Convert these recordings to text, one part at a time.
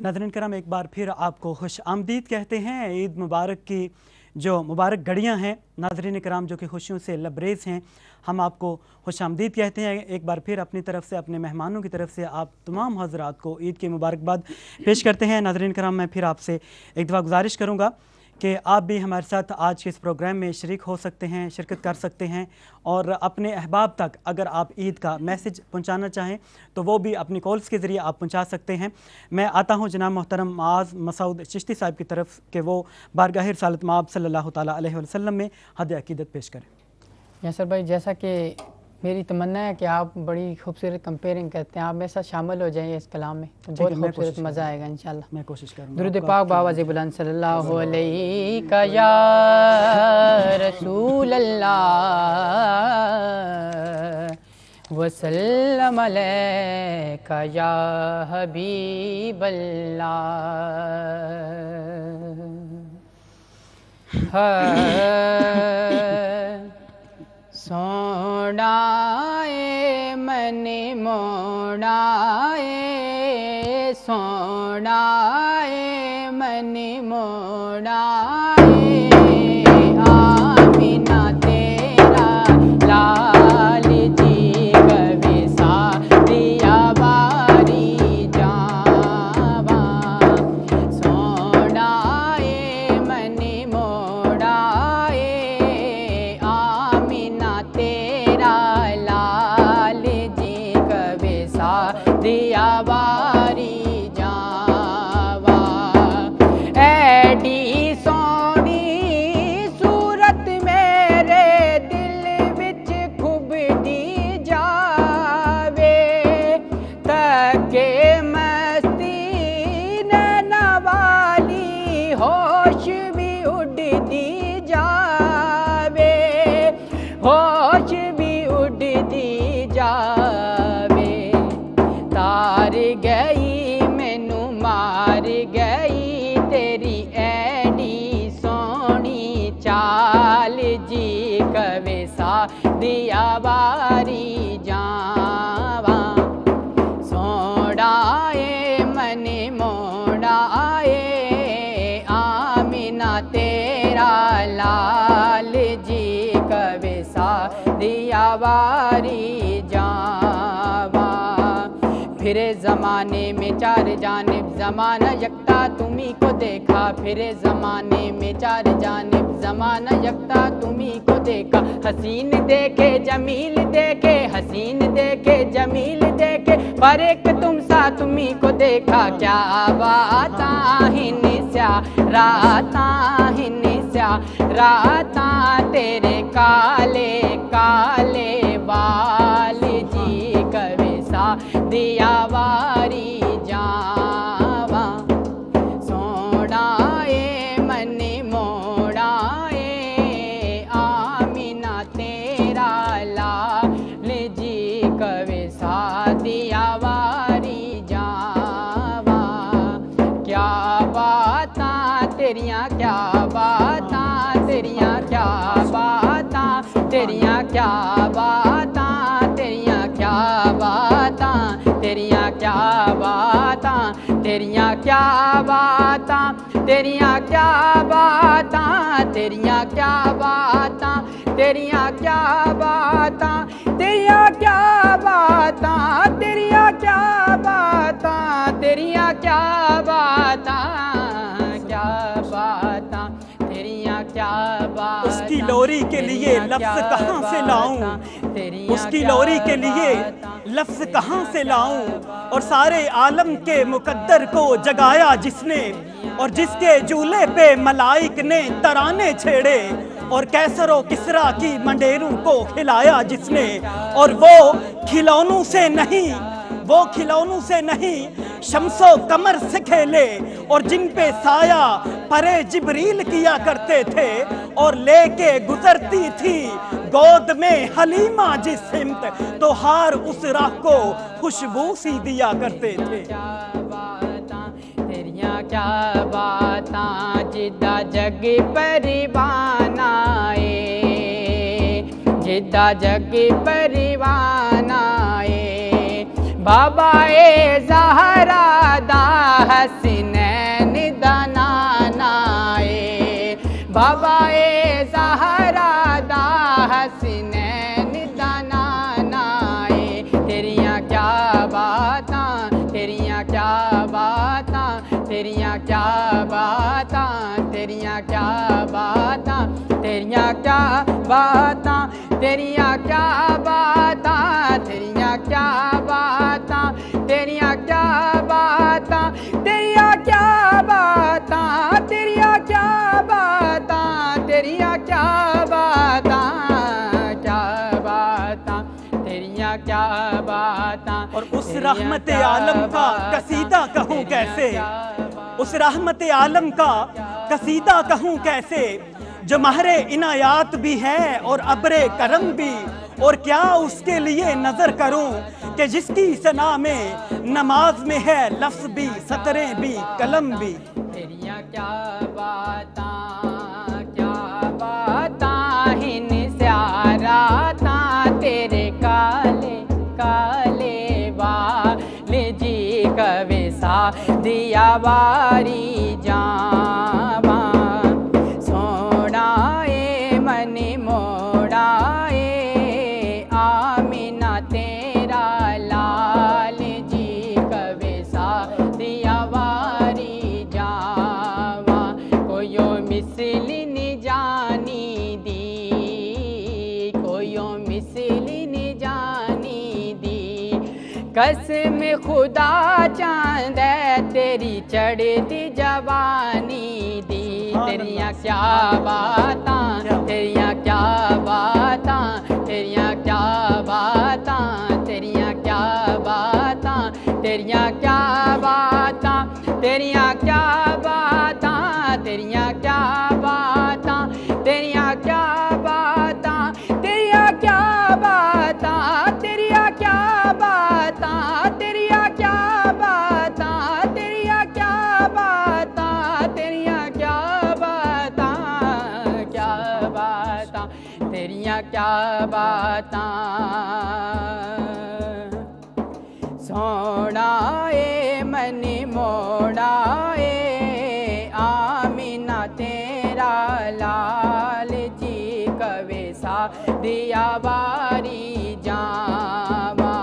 नाज़रीन करम, एक बार फिर आपको खुश आमदीद कहते हैं। ईद मुबारक की जो मुबारक घड़ियां हैं नाज़रीन कराम जो कि खुशियों से लबरेज़ हैं, हम आपको खुश आमदीद कहते हैं। एक बार फिर अपनी तरफ से, अपने मेहमानों की तरफ से आप तमाम हज़रात को ईद की मुबारकबाद पेश करते हैं। नाज़रीन कराम, मैं फिर आपसे एक दफ़ा गुजारिश करूँगा कि आप भी हमारे साथ आज के इस प्रोग्राम में शरीक हो सकते हैं, शिरकत कर सकते हैं और अपने अहबाब तक अगर आप ईद का मैसेज पहुंचाना चाहें तो वो भी अपनी कॉल्स के ज़रिए आप पहुंचा सकते हैं। मैं आता हूं जनाब मोहतरम मुआज़ मसूद चिश्ती साहब की तरफ कि वो बारगाह रिसालत मआब सल्लल्लाहु ताला अलैहि वसल्लम में हद अक़ीदत पेश करें। यासर भाई, जैसा कि मेरी तमन्ना है कि आप बड़ी खूबसूरत कंपेयरिंग करते हैं, आप मेरे साथ शामिल हो जाइए इस कलाम में तो बहुत खूबसूरत मज़ा आएगा इंशाल्लाह। मैं कोशिश करूँगा। दुरूद पाक बावाज़े बुलंद सल्लल्लाहु अलैका या रसूल अल्लाह वसल्लम अलैका या हबीब अल्लाह। सोनाए मन मोड़ाए, सोनाए मन मोड़ाए, आमिना तेरा लाल जी कविसा दिया बारी जावा। सोनाए मन मोड़ाए, आमिना तेरा लाल जी कविसा दिया बारी जावा। ऐडी सोनी सूरत मेरे दिल विच खुबदी जावे, तके मस्ती नैना वाली होश भी उड़दी जावे, होश भी उड़दी जावे। तार गई मैनू मार गई तेरी ऐडी सोनी चाल जी कविसा दिया बारी जावा। सोड़ाए मन मोड़ाए, आमिना तेरा लाल जी कविसा दिया बारी जावा। फिरे ज़माने में चार जानिब ज़माना यकता तुम्ही को देखा, फिरे ज़माने में चार जानिब ज़माना यकता तुम्ही को देखा। हसीन देखे जमील देखे, हसीन देखे जमील देखे, पर एक तुम सा तुम्ही को देखा। क्या बाता हिनिस्या राता, हिनिस्या राता, तेरे काले काले बाल जी कविसा दिया बारी जावा। सोड़ाए मन मोड़ाए, आमिना तेरा लाल जी कविसा दिया बारी जावा। क्या बातां तेरियां, क्या बातां तेरियां, क्या बातां तेरियां, क्या बातां तेरियां, क्या बातां तेरियां, क्या बातां तेरियां, क्या बातां तेरियां, क्या बातां तेरियां, क्या बातां तेरियां, क्या बातां तेरियां, क्या बातां तेरियां, क्या बातां तेरियां, क्या बातां, क्या बातां तेरियां, क्या बातां। उसकी लोरी के लिए लफ्ज़ कहाँ से लाऊं, उसकी लोरी के लिए लफ्ज़ कहाँ से लाऊं, और सारे आलम के मुकद्दर को जगाया जिसने, और जिसके जूले पे मलाइक ने तराने छेड़े, और कैसरो किसरा की मंडेरों को खिलाया जिसने, और वो खिलौनों से नहीं, वो खिलौनों से नहीं शम्सो कमर से खेले, और जिन पे साया परे जिब्रील किया करते थे, और लेके गुजरती थी गोद में हलीमा जिस सिमत, तो हार उस राह को खुशबू सी दिया करते थे। तेरियां क्या बातां जिदा जग परिवाना, हिदा जग परवानाए बाबा ए ज़हरा दा हसनैन दा नानाए बाबा ए ज़हरा दा हसनैन दा नानाए तेरियां क्या बातां तेरियां क्या बातां तेरियां क्या बातां तेरियां क्या बातां तेरियां क्या बातां तेरियां क्या बातां तेरियां क्या बातां तेरियां क्या बातां तेरियां क्या बातां तेरियां क्या बातां तेरियां क्या बातां तेरियां क्या बातां। और उस रहमत आलम का कसीदा कहूँ कैसे, उस रहमत आलम का कसीदा कहूँ कैसे जो महरे इनायात भी है और अब्रे करम भी, और क्या उसके लिए नजर करूं कि जिसकी सना में नमाज में है लफ्ज़ भी सतरें भी कलम भी। तेरियां क्या बातां हिन स्यारातां तेरे काले काले वाले जी कवे सा दिया वारी जावा सोना ए मन मोड़ा ए आमिना तेरा लाल जी कवे सा दिया वारी जावा कोयो मिसल नि जानी दी कोयो मिसल नि जानी दी कसम खुदा चांद तेरी चढ़ती जवानी दी तेरियां क्या बातां तेरियां क्या बातां तेरियां क्या बातां तेरियां क्या बातां तेरियां क्या बातां तेरियां क्या बातां तेरियां क्या बातां तेरियां क्या बातां तेरियां क्या बातां तेरियां क्या बातां तेरियां क्या बातां तेरियां क्या बातां तेरियां क्या बातां क्या बातां तेरियां क्या बातां सोना ए मन मोड़ा ए आमिना तेरा लाल जी कवे सा दिया वारी जावा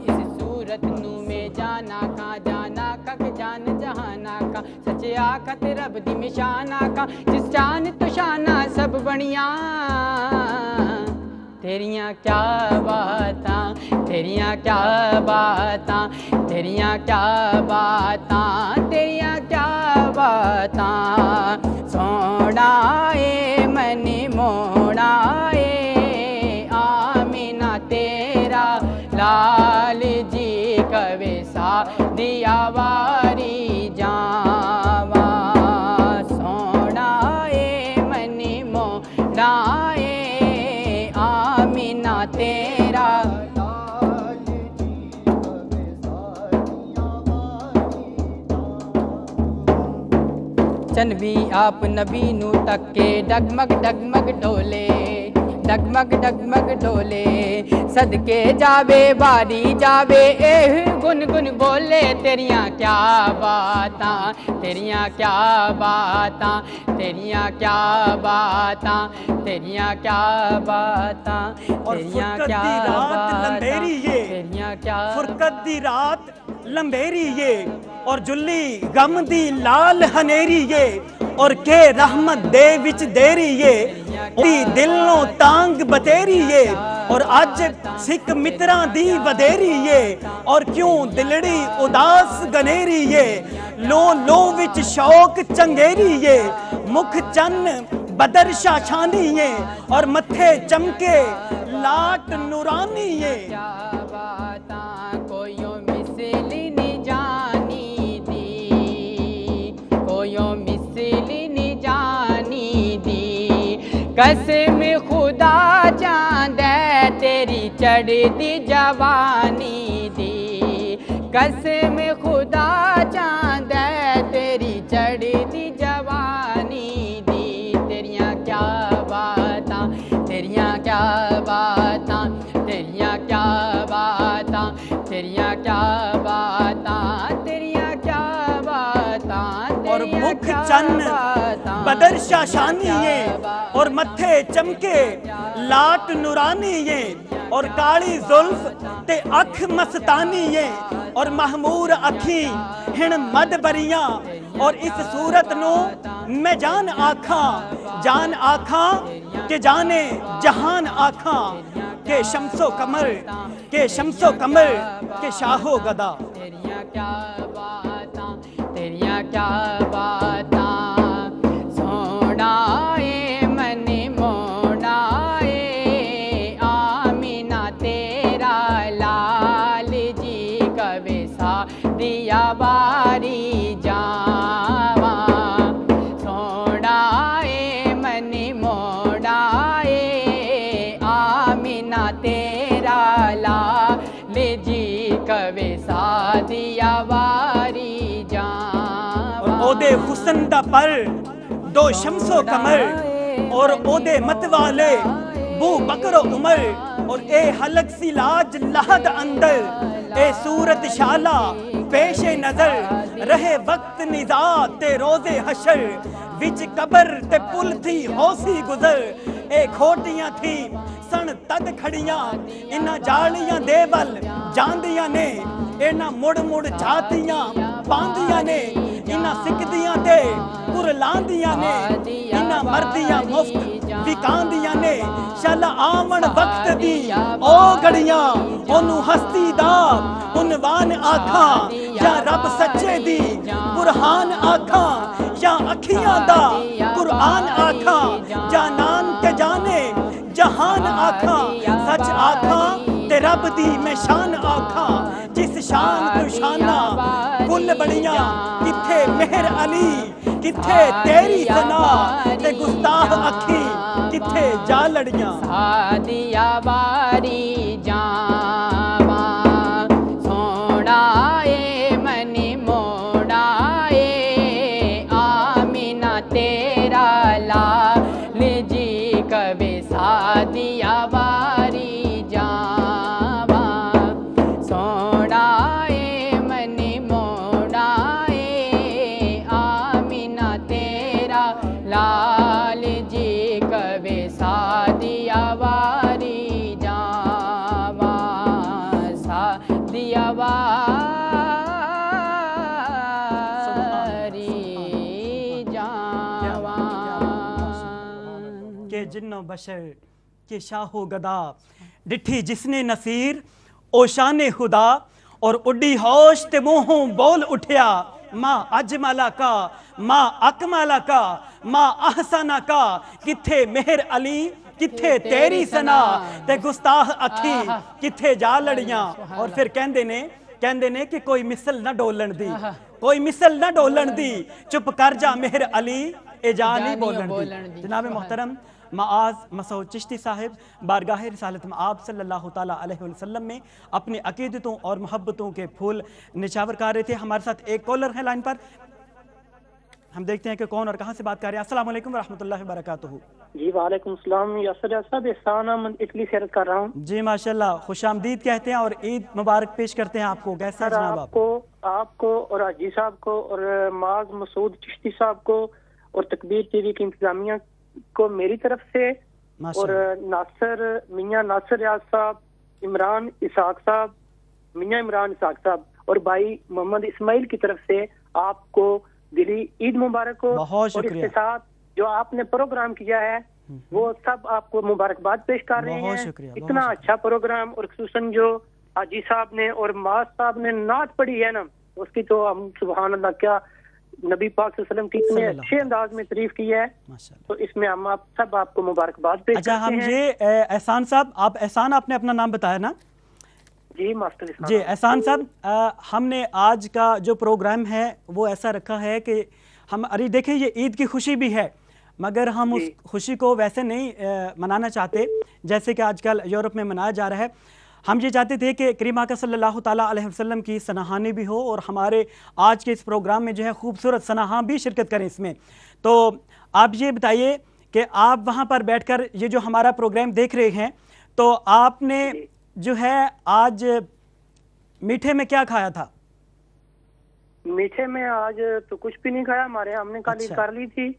इस सूरत नू में जाना का जान जहाना का सच्चे आखत रब दी मिशाना का जिस जान तो शाना सब बनिया तेरियां क्या बातां तेरियां क्या बातां तेरियां क्या बातां तेरियां क्या बातां सोना ए मन मोड़ा ए आमिना तेरा लाल जी कवे सा दिया वारी जावा सोना ए मन मोड़ा ए आमिना तेरा चन भी आप नबी नू तके डगमग डगमग डोले डगमग डगमग डोले सदके जावे बारी जावे एह गुन गुन बोले तेरियां क्या बातां तेरियां क्या बातां तेरियां क्या बातां तेरियां क्या बातां तेरियां क्या बातां तेरियां क्या फुरकत दी रात लंबेरी ये और जुल्ली गम दी लाल हनेरी ये और के रहमत दे विच देरी ये दिलों तांग बतेरी ये और अज सिख मित्रां दी वधेरी ये और क्यों दिलड़ी उदास गनेरी ये लो लो विच शौक चंगेरी ये मुख चन्न बदर शाशानी ये और मथे चमके लाट नूरानी ये कसम खुदा चांद तेरी चढ़ती जवानी दी कसम खुदा चांद तेरी चढ़ती जवानी दी तेरियां क्या बातां तेरियां क्या बातां چن بدر شاشانی یہ اور متھے چمکے لاٹ نورانی یہ اور کالی زلف تے اکھ مستانی یہ اور محمور اکھی ہن مد بریاں اور اس صورت نو میں جان آکھاں کہ جانے جہان آکھاں کہ شمس و قمر کہ شاہ و گدا. تیریاں کیا باتاں سونا اے من مونا اے آمینہ تیرا لال جی کبھی سا دیا باری جاواں سونا اے من مونا اے آمینہ تیرا لال جی کبھی سا دیا باری جاواں. او دے حسن دا پر دو شمس و قمر اور او دے مت والے بو بکر و عمر اور اے حلق سی لاج لحد اندر اے صورت شالا پیش نظر رہے وقت نزاع تے روز حشر وچ قبر تے پل تھی ہوسی گزر اے کھوٹیاں تھی سن تد کھڑیاں انہاں جالیاں دے ول جاندیاں نے انہاں مڑ مڑ جاتیاں باندیاں نے انہاں سکدیاں تے قرلاندیاں نے انہاں مردیاں مفت وکاندیاں نے شالا آمن وقت دی او گھڑیاں انہوں ہستی دا عنوان آکھاں یا رب سچے دی برہان آکھاں یا اکھیاں دا قرآن آکھاں جانان کے جانے جہان آکھاں سچ آکھاں تے رب دی میں شان آکھاں جس شان کو شانہ کل بڑیاں کتھے مہر علی کتھے تیری ثنا تے گستاخ اکھی کتھے جا لڑیاں. سادیا باری جاواں سونا اے من مونا اے آمینہ تیرا لال جی کبھی سادیا باری جاواں سونا اے من مونا اے آمینہ تیرا لال جی کبھی سادیا باری جاواں سادیا باری جاواں. کہ جن و بشر کہ شاہ و گدا ڈٹھی جس نے نصیر او شان خدا اور اڈی ہوش تے منہوں بول اٹھیا ماں اجمالا کا ماں اکمالا کا ماں احسانہ کا کتھے مہر علی کتھے تیری ثنا تے گستاخ اکھی کتھے جا لڑیاں. اور پھر کہندے نے کہ کوئی مثل نہ ڈولن دی کوئی مثل نہ ڈولن دی چپ کر جا مہر علی اے جا نہیں بولن دی. جناب محترم معاذ مسعود چشتی صاحب بارگاہ رسالت مآب صلی اللہ تعالیٰ علیہ وسلم میں اپنی عقیدتوں اور محبتوں کے پھول نچاور کر رہے تھے. ہمارے ساتھ ایک کالر ہے لائن پر, ہم دیکھتے ہیں کہ کون اور کہاں سے بات کر رہے ہیں. السلام علیکم ورحمۃ اللہ وبرکاتہ. جی وعلیکم السلام. یاسر صاحب احسان احمد اٹلی سے عرض کر رہا ہوں. جی ماشاءاللہ, خوش آمدید کہتے ہیں اور عید مبارک پیش کرتے ہیں آپ کو. کیسے ہیں جناب آپ کو اور حاجی صاحب کو اور معاذ مسعود چشتی صاحب کو اور تکبیر ٹی وی کی انتظامیہ کو میری طرف سے اور میاں ناصر ریاض صاحب, عمران اسحاق صاحب, میاں عمران اسحاق صاحب اور بھائی محمد اسماعیل کی طرف سے آپ کو دلی عید مبارک ہو. بہت اور اس شکریہ. کے ساتھ جو آپ نے پروگرام کیا ہے وہ سب آپ کو مبارکباد پیش کر رہے بہت ہیں. شکریہ. اتنا اچھا پروگرام اور خصوصاً جو حاجی صاحب نے اور معاذ صاحب نے نعت پڑھی ہے نا, اس کی تو ہم سبحان اللہ کیا نبی پاک صلی اللہ علیہ وسلم کی اتنے اچھے انداز میں تعریف کی ہے, تو اس میں ہم آپ کو مبارکباد پیش کرتے ہیں. اچھا, ہم یہ احسان صاحب, احسان آپ نے اپنا نام بتایا نا؟ جی ماسٹر جی احسان صاحب, ہم نے آج کا جو پروگرام ہے وہ ایسا رکھا ہے کہ ہم ارے دیکھیں یہ عید کی خوشی بھی ہے مگر ہم اس خوشی کو ویسے نہیں منانا چاہتے جیسے کہ آج کل یورپ میں منایا جا رہا ہے. ہم یہ چاہتے تھے کہ کریم آقا صلی اللہ تعالیٰ علیہ وسلم کی سنہانی بھی ہو اور ہمارے آج کے اس پروگرام میں جو ہے خوبصورت سنہاں بھی شرکت کریں اس میں. تو آپ یہ بتائیے کہ آپ وہاں پر بیٹھ کر یہ جو ہمارا پروگرام دیکھ رہے ہیں تو آپ نے جو ہے آج میٹھے میں کیا کھایا تھا؟ میٹھے میں آج تو کچھ بھی نہیں کھایا ہمارے, ہم نے کل کر لی تھی.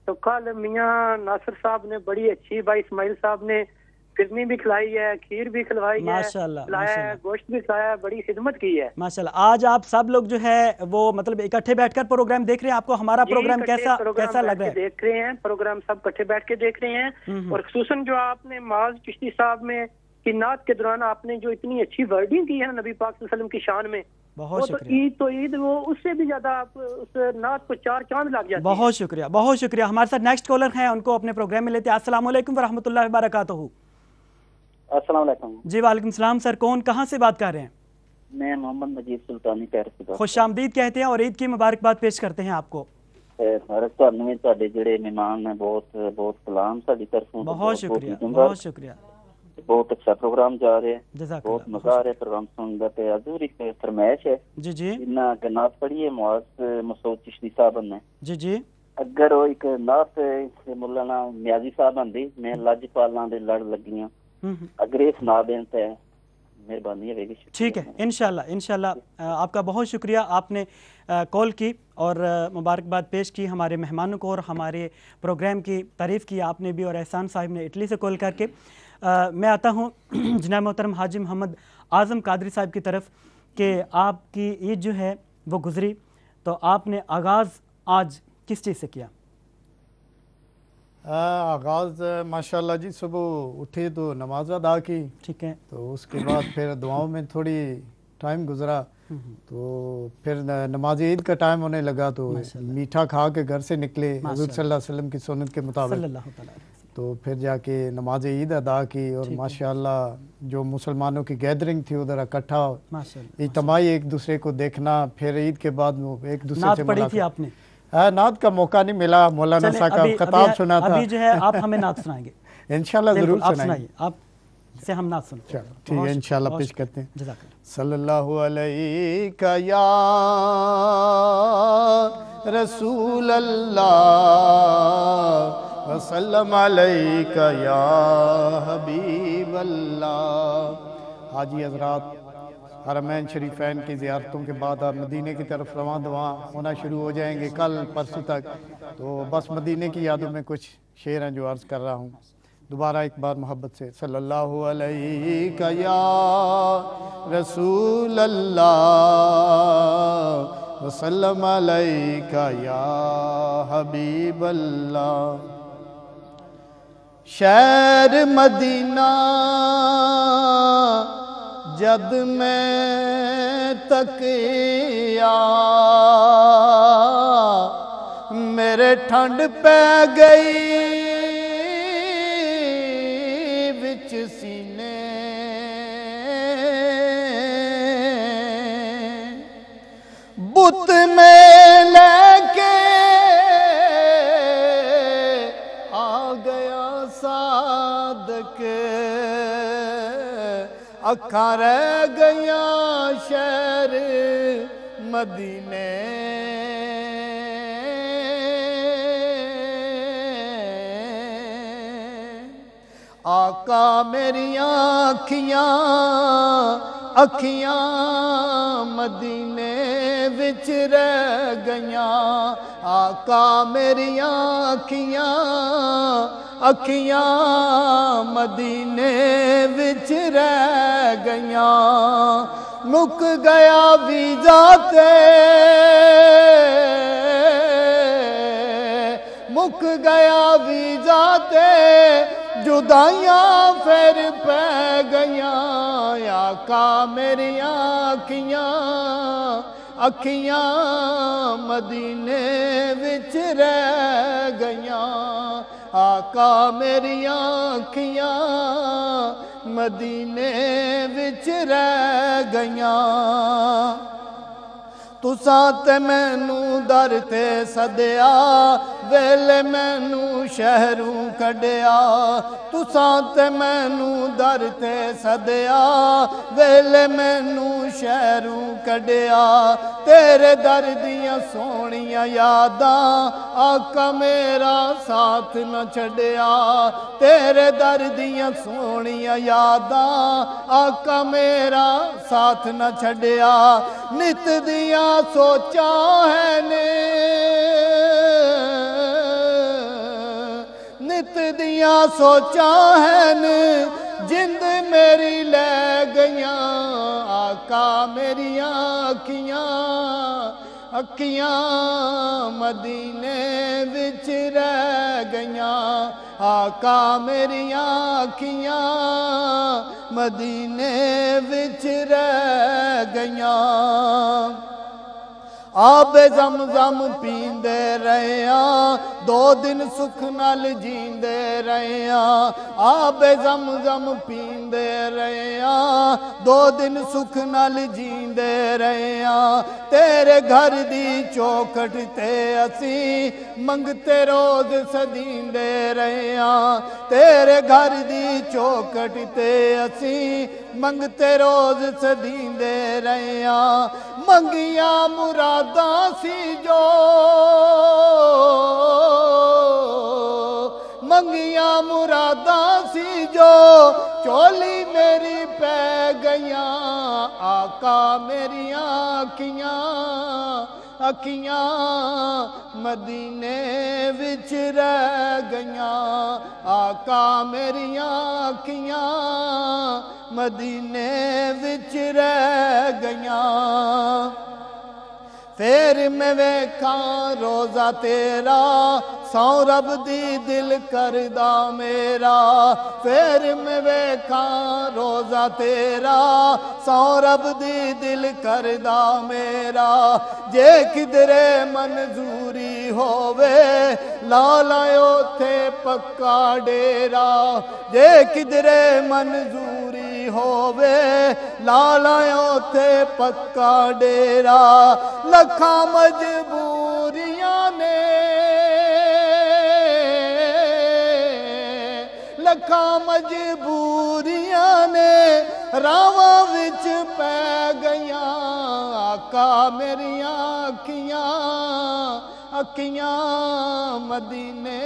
تو کل میاں ناصر صاحب نے بڑی اچھی, بھائی اسماعیل صاحب نے فرنی بھی کھلائی ہے, کھیر بھی کھلوائی ہے, کھلایا ہے, گوشت بھی کھلایا ہے, بڑی خدمت کی ہے ماشاءاللہ. آج آپ سب لوگ جو ہے وہ مطلب اکٹھے بیٹھ کر پروگرام دیکھ رہے ہیں, آپ کو ہمارا پروگرام کیسا لگ رہا ہے؟ دیکھ رہے ہیں پروگرام, سب اکٹھے بیٹھ کے دیکھ رہے ہیں. اور خصوصاً جو آپ نے معاذ چشتی صاحب میں کی نعت کے دوران آپ نے جو اتنی اچھی ورڈنگ کی ہے نبی پاک صلی اللہ علیہ وسلم کی شان میں, بہت شکریہ. عید تو عید, وہ اس سے بھی زیادہ آپ اس نعت کو 4 چاند لگ جاتے ہیں. بہت شکریہ, بہت شکریہ. ہمارے ساتھ نیکسٹ کالر ہیں, ان کو اپنے پروگرام میں لیتے ہیں. السلام علیکم ورحمۃ اللہ وبرکاتہ. السلام علیکم. جی وعلیکم السلام سر, کون کہاں سے بات کر رہے ہیں؟ میں محمد مجید سلطانی پیر سے. خوش آمدید کہتے ہیں اور عید کی مبارکباد پیش کرتے ہیں آپ کو. جڑے مہمان ہیں بہت بہت سلام ساری طرفوں. بہت شکریہ, بہت شکریہ. بہت اچھا پروگرام جا رہے ہیں, جزاک بہت مزہ آ رہا ہے پروگرام سننے کا. حضور ایک فرمائش ہے جی جی انہاں نعت پڑھی ہے معاذ مسعود چشتی صاحب نے. جی جی اگر وہ ایک نعت مولانا نیازی صاحب دی, میں لج پالاں دے لڑ لگیاں, اگر یہ سنا دیں تو مہربانی ہے. ٹھیک ہے, انشاءاللہ انشاءاللہ. آپ کا بہت شکریہ, آپ نے کال کی اور مبارکباد پیش کی ہمارے مہمانوں کو اور ہمارے پروگرام کی تعریف کی آپ نے بھی, اور احسان صاحب نے اٹلی سے کال کر کے. میں آتا ہوں جناب محترم حاجی محمد اعظم قادری صاحب کی طرف کہ آپ کی عید جو ہے وہ گزری, تو آپ نے آغاز آج کس چیز سے کیا؟ آغاز ماشاءاللہ جی صبح اٹھے تو نماز ادا کی, ٹھیک ہے, تو اس کے بعد پھر دعاؤں میں تھوڑی ٹائم گزرا, تو پھر نماز عید کا ٹائم ہونے لگا تو میٹھا کھا کے گھر سے نکلے حضور صلی اللہ علیہ وسلم کی سنت کے مطابق. تو پھر جا کے نماز عید ادا کی, اور ماشاءاللہ جو مسلمانوں کی گیدرنگ تھی ادھر اکٹھا اجتماعی ایک دوسرے کو دیکھنا. پھر عید کے بعد ایک دوسرے سے پڑھی تھی آپ نے؟ نعت کا موقع نہیں ملا, مولانا صاحب کا خطاب سنا تھا. ابھی جو ہے آپ ہمیں نعت سنائیں گے انشاءاللہ ضرور سنائیے, آپ سے ہم نعت سنیں. چلو ٹھیک ہے, انشاءاللہ پیش کرتے ہیں. جزاک اللہ. صلی اللہ علیہ یا رسول اللہ وسلم علیک یا حبیب اللہ. حاجی حضرات حرمین شریفین کی زیارتوں کے بعد آپ مدینے کی طرف رواں دواں ہونا شروع ہو جائیں گے کل پرسوں تک. تو بس مدینے کی یادوں میں کچھ شعر ہیں جو عرض کر رہا ہوں. دوبارہ ایک بار محبت سے. صلی اللہ علیہ یا رسول اللہ وسلم علیک یا حبیب اللہ. شہر مدینہ جد میں تکیا میرے ٹھنڈ پہ گئی وچ سینے, بت میں لے کے آ گیا صادق, اکھاں رہ گیاں شہر مدینے. آقا میریاں اکھیاں مدینے وچ رہ گیاں. آقا میریاں اکھیاں مدینے وچ رہ گیاں. مک گیا ویزا تے مک گیا ویزا تے جدائیاں پھر پہ گیاں. آقا میریاں اکھیاں مدینے وچ رہ گیاں. آقا میریاں اکھیاں مدینے وچ رہ گیاں. تساں تے مینوں در تے سدیا ویلے مینوں شہروں کڈیا. تساں تے مینوں در تے سدیا ویلے مینوں شہروں کڈیا. تیرے در دیاں سونیاں یاداں آقا میرا ساتھ نہ چھڈیا. تیرے در دیاں سونیاں یاداں آقا میرا ساتھ نہ چھڈیا. نت دیاں سوچاں ہے نے نت دیاں سوچاں ہے نے جند میری لے گیاں آقا میریاں اکھیاں مدینے وچ رہ گیاں آقا میریاں اکھیاں مدینے وچ رہ گیاں آب زمزم پیندے رہے ہاں 2 دن سکھ نال جیندے رہے ہاں آب زمزم پیندے رہے ہاں 2 دن سکھ نال جیندے رہے ہاں تیرے گھر دی چوکھٹ تے اسی منگتے روز سدیندے رہے ہاں تیرے گھر دی چوکھٹ تے اسی منگتے روز سدیندے رہے ہاں منگیاں مراداں سی جو منگیاں مراداں سی جو چولی میری پہ گیاں آقا میریاں اکھیاں مدینے وچ رہ گیاں آقا میریاں اکھیاں مدینے وچ رہ گیاں پھر میں ویکھاں روزہ تیرا سو رب دی دل کردہ میرا پھر میں ویکھاں روزہ تیرا سو رب دی دل کردہ میرا جے کدرے منظوری ہووے لا لائیو تھے پکا ڈیرا جے کدرے منظوری ہووے لا لائیو تھے پکا ڈیرا لکھاں مجبوریاں نے لکھاں مجبوریاں نے راواں وچ پہ گیاں آقا میریاں اکھیاں مدینے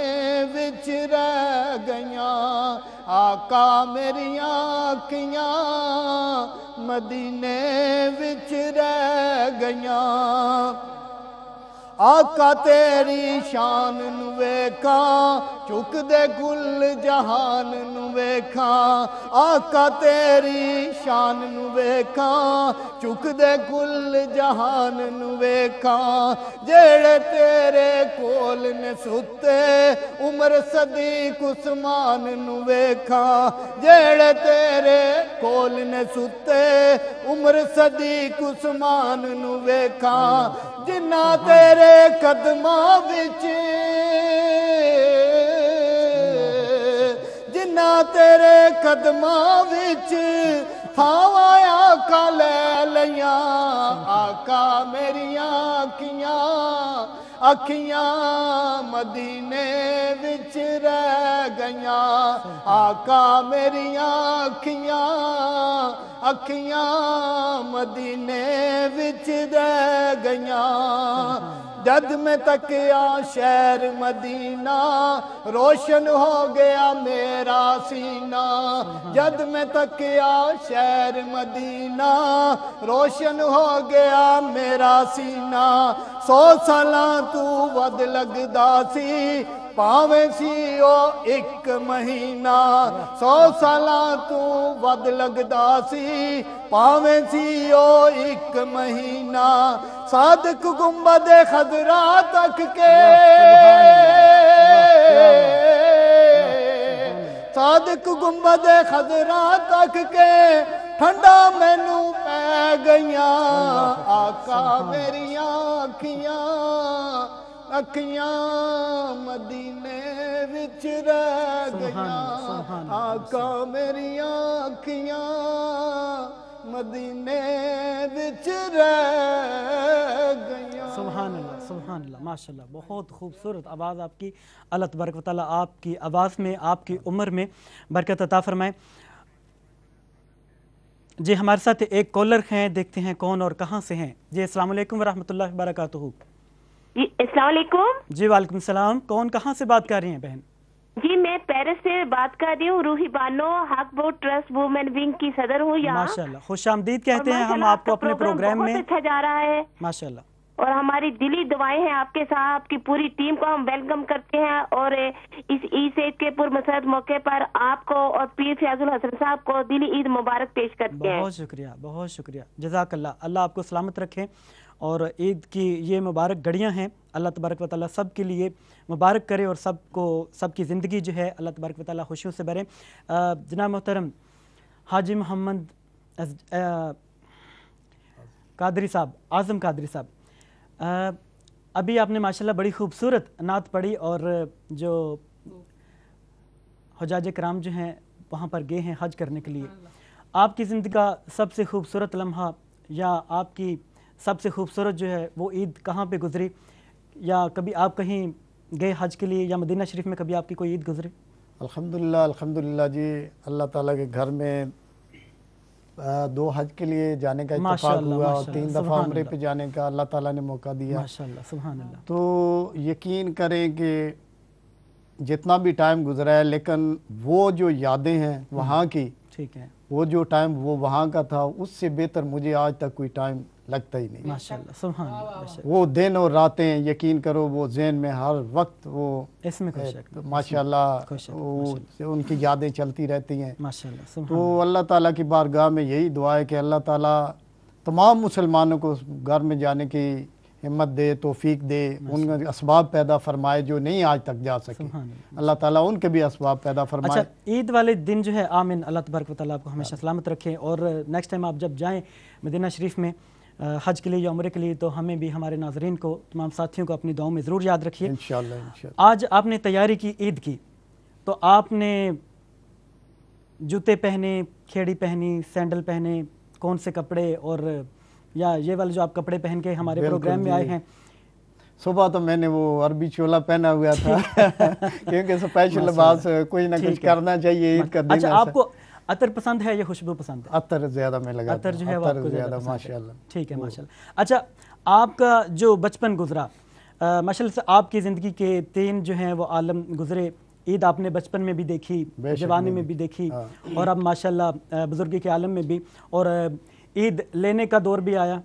وچ رہ گیاں آقا میریاں اکھیاں مدینے وچ رہ گیاں آقا تیری شان نو ویکھاں چک دے کل جہان نو ویکھاں آقا تیری شان نو ویکھاں چک دے کل جہان نو ویکھاں جیڑے تیرے کول نے ستے عمر صدیق عثمان نو ویکھاں جیڑے تیرے کول نے ستے عمر صدیق عثمان نو ویکھاں جنہ تیرے قدماں وچ جنہ تیرے قدماں وچ تھاواں آقا لے لیاں آقا میریاں اکھیاں مدینے وچ رہ گیاں آقا میریاں اکھیاں مدینے وچ رہ گیاں جد میں تکیا شہر مدینہ روشن ہو گیا میرا سینہ جد میں تکیا شہر مدینہ روشن ہو گیا میرا سینہ 100 سالاں تو ود لگدا سی پاویں سی او 1 مہینہ 100 سالاں تو ود لگدا سی پاویں سی او 1 مہینہ صادق گنبد خضرا تک کے صادق گنبد خضرا تک کے ٹھنڈا مینوں پہ گیاں آقا میریاں اکھیاں مدینے وچ رہ گیاں آقا میریاں اکھیاں مدینے وچ رہ گیاں سبحان اللہ ماشاءاللہ بہت خوبصورت آواز آپ کی اللہ تبارک و تعالیٰ آپ کی آواز میں آپ کی عمر میں برکت عطا فرمائے جی ہمارے ساتھ ایک کالر ہیں دیکھتے ہیں کون اور کہاں سے ہیں جی السلام علیکم ورحمۃ اللہ وبرکاتہ جی السلام علیکم جی وعلیکم السلام کون کہاں سے بات کر رہی ہیں بہن جی میں پیرس سے بات کر رہی ہوں، روحی بانو حق بہت ٹرسٹ وومن ونگ کی صدر ہوں یہاں. ماشاءاللہ، خوش آمدید کہتے ہیں ہم آپ کو اپنے پروگرام میں. بہت اچھا جا رہا ہے ماشاءاللہ. اور ہماری دلی دعائیں ہیں آپ کے ساتھ، آپ کی پوری ٹیم کو ہم ویلکم کرتے ہیں، اور اس عید سے کے پرمسرت موقع پر آپ کو اور پیر فیاض الحسن صاحب کو دلی عید مبارک پیش کرتے ہیں. بہت شکریہ، بہت شکریہ، جزاک اللہ. اللہ آپ کو سلامت رکھیں، اور عید کی یہ مبارک گھڑیاں ہیں، اللہ تبارک و تعالیٰ سب کے لیے مبارک کرے، اور سب کی زندگی جو ہے اللہ تبارک و تعالیٰ خوشیوں سے بھرے. جناب محترم حاجی محمد قادری صاحب، اعظم قادری صاحب، ابھی آپ نے ماشاءاللہ بڑی خوبصورت نعت پڑھی، اور جو حجاج کرام جو ہیں وہاں پر گئے ہیں حج کرنے کے لیے، آپ کی زندگی کا سب سے خوبصورت لمحہ یا آپ کی سب سے خوبصورت جو ہے وہ عید کہاں پہ گزری، یا کبھی آپ کہیں گئے حج کے لیے، یا مدینہ شریف میں کبھی آپ کی کوئی عید گزری؟ الحمدللہ جی، اللہ تعالیٰ کے گھر میں 2 حج کے لیے جانے کا اتفاق ہوا، اور 3 دفعہ عمرے پہ جانے کا اللہ تعالیٰ نے موقع دیا. ماشاءاللہ، سبحان اللہ. تو یقین کریں کہ جتنا بھی ٹائم گزرا ہے، لیکن وہ جو یادیں ہیں وہاں کی، ٹھیک ہے، وہ جو ٹائم وہ وہاں کا تھا، اس سے بہتر مجھے آج تک کوئی ٹائم لگتا ہی نہیں. ماشاءاللہ، سبحان اللہ. وہ دن اور راتیں یقین کرو وہ ذہن میں ہر وقت وہ اس میں کوئی شک نہیں. ماشاءاللہ ان کی یادیں چلتی رہتی ہیں. ماشاءاللہ، سبحان تو اللہ تعالیٰ کی بارگاہ میں یہی دعا ہے کہ اللہ تعالیٰ تمام مسلمانوں کو گھر میں جانے کی ہمت دے، توفیق دے، ان کے اسباب پیدا فرمائے جو نہیں آج تک جا سکے. اللہ تعالیٰ ان کے بھی اسباب پیدا فرمائے. اچھا، عید والے دن جو ہے آمین، اللہ تبارک و تعالیٰ آپ کو ہمیشہ سلامت رکھے، اور نیکسٹ ٹائم آپ جب جائیں مدینہ شریف میں حج کے لیے یا عمرے کے لیے، تو ہمیں بھی، ہمارے ناظرین کو، تمام ساتھیوں کو اپنی دعاؤں میں ضرور یاد رکھیے. انشاءاللہ. آج آپ نے تیاری کی عید کی، تو آپ نے جوتے پہنے، کھیڑی پہنی، سینڈل پہنے، کون سے کپڑے، اور یا یہ والے جو آپ کپڑے پہن کے ہمارے پروگرام میں آئے ہیں؟ صبح تو میں نے وہ عربی چولا پہنا ہوا تھا کیونکہ اسپیشل لباس کوئی نہ کچھ کرنا چاہیے عید کا دن. اچھا، آپ کو عطر پسند ہے یا خوشبو پسند ہے؟ عطر زیادہ میں لگا، عطر جو ہے وہ آپ کو زیادہ ماشاءاللہ. ٹھیک ہے، ماشاءاللہ. اچھا، آپ کا جو بچپن گزرا، ماشاءاللہ سے آپ کی زندگی کے 3 جو ہیں وہ عالم گزرے. عید آپ نے بچپن میں بھی دیکھی، جوانی میں بھی دیکھی، اور اب ماشاءاللہ بزرگی کے عالم میں بھی، اور عید لینے کا دور بھی آیا،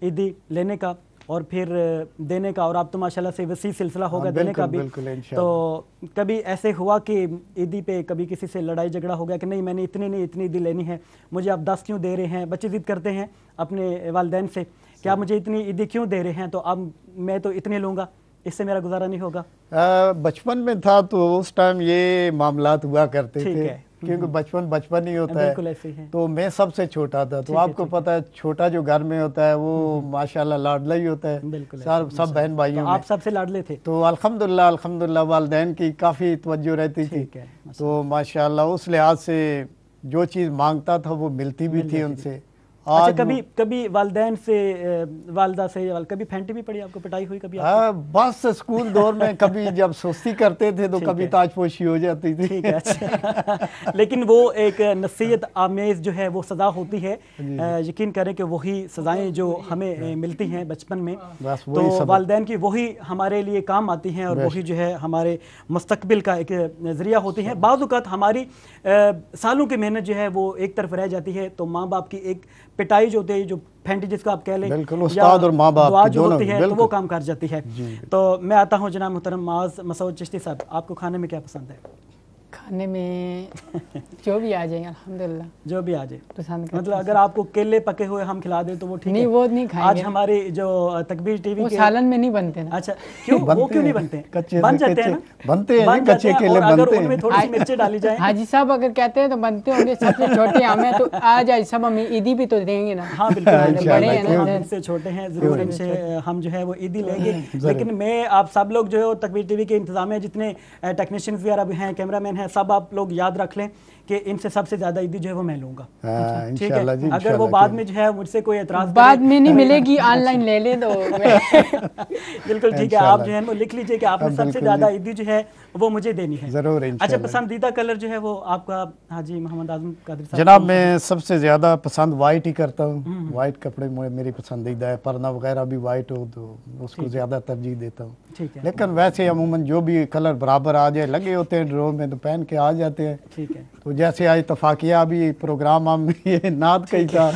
عیدی لینے کا اور پھر دینے کا، اور اب تو ماشاءاللہ سے وسیع سلسلہ ہوگا دینے کا بھی. تو کبھی ایسے ہوا کہ عیدی پہ کبھی کسی سے لڑائی جھگڑا ہو گیا کہ نہیں میں نے اتنی عیدی لینی ہے، مجھے آپ 10 کیوں دے رہے ہیں؟ بچے ضد کرتے ہیں اپنے والدین سے کہ آپ مجھے اتنی عیدی کیوں دے رہے ہیں، تو اب میں تو اتنے لوں گا، اس سے میرا گزارا نہیں ہوگا. بچپن میں تھا تو اس ٹائم یہ معاملات ہوا کرتے تھے، کیونکہ بچپن ہی ہوتا ہے. تو میں سب سے چھوٹا تھا، تو آپ کو پتا ہے چھوٹا جو گھر میں ہوتا ہے وہ ماشاءاللہ لاڈلا ہی ہوتا ہے سب بہن بھائیوں میں. آپ سب سے لاڈلے تھے؟ تو الحمدللہ والدین کی کافی توجہ رہتی تھی، تو ماشاءاللہ اس لحاظ سے جو چیز مانگتا تھا وہ ملتی بھی تھی ان سے. اچھا، کبھی والدین سے، والدہ سے کبھی پھینٹی بھی پڑی آپ کو، پٹائی ہوئی کبھی؟ بس اسکول دور میں کبھی جب سستی کرتے تھے تو کبھی تاج پوشی ہو جاتی تھی. ٹھیک ہے، اچھا. لیکن وہ ایک نصیحت آمیز جو ہے وہ سزا ہوتی ہے، یقین کریں کہ وہی سزائیں جو ہمیں ملتی ہیں بچپن میں، تو والدین کی وہی ہمارے لیے کام آتی ہیں، اور وہی جو ہے ہمارے مستقبل کا ایک ذریعہ ہوتی ہیں. بعض اوقات ہماری سالوں کی محنت جو ہے وہ ایک طرف رہ جاتی ہے، تو ماں باپ کی ایک پٹائی جو ہوتی ہے، جو پھینٹی جس کو آپ کہہ لیں، استاد اور ماں باپ دعا جو ہوتی ہے، تو وہ کام کر جاتی ہے. تو میں آتا ہوں جناب محترم معاذ مسعود چشتی صاحب، آپ کو کھانے میں کیا پسند ہے؟ کھانے میں جو بھی آ جائیں الحمدللہ، جو بھی آ جائے پسند. مطلب اگر آپ کو کیلے پکے ہوئے ہم کھلا دیں تو وہ ٹھیک ہے؟ نہیں، وہ نہیں کھائیں گے. آج ہماری جو تکبیر ٹی وی کے سالن میں نہیں بنتے نا. اچھا، کیوں وہ کیوں نہیں بنتے؟ بن جاتے ہیں نا، بنتے ہیں کچے کیلے بنتے ہیں، اگر ان میں تھوڑی سی مرچیں ڈالی جائیں. حاجی صاحب اگر کہتے ہیں تو بنتے ہوں گے. سب سے چھوٹے ہم ہیں تو آج سب ہمیں عیدی بھی تو دیں گے نا. ہاں بالکل، بڑے ہیں نا، ہم ان سے چھوٹے ہیں، ضرور ان سے ہم جو ہے وہ عیدی لیں گے. لیکن میں آپ سب لوگ جو ہے تکبیر ٹی وی کے انتظامیہ جتنے ٹیکنیشینز وغیرہ بھی ہیں، کیمرہ مین ہیں، सब आप लोग याद रख लें कि इनसे सबसे ज्यादा ईदी जो है वो मैं लूंगा, ठीक है। जी, अगर वो बाद में जो है मुझसे कोई एतराज बाद में नहीं मिलेगी, ऑनलाइन ले ले दो। बिल्कुल ठीक है, आप जो है वो लिख लीजिए कि आपने सबसे ज्यादा ईदी जो है वो मुझे देनी है। जरूर। अच्छा, पसंदीदा कलर जो है वो आपका हाजी मोहम्मद आजम कादरी साहब? जनाब मैं सबसे ज्यादा पसंद वाइट ही करता हूँ, वाइट कपड़े मेरी पसंदीदा है, परना वगैरह भी वाइट हो तो उसको ज्यादा तरजीह देता हूँ। ठीक है, लेकिन वैसे अमूमन जो भी कलर बराबर आ जाए, लगे होते हैं ड्रो में तो पहन के आ जाते हैं। ठीक है। तो जैसे आज तफाकिया भी प्रोग्राम हम ये नाद का ही था,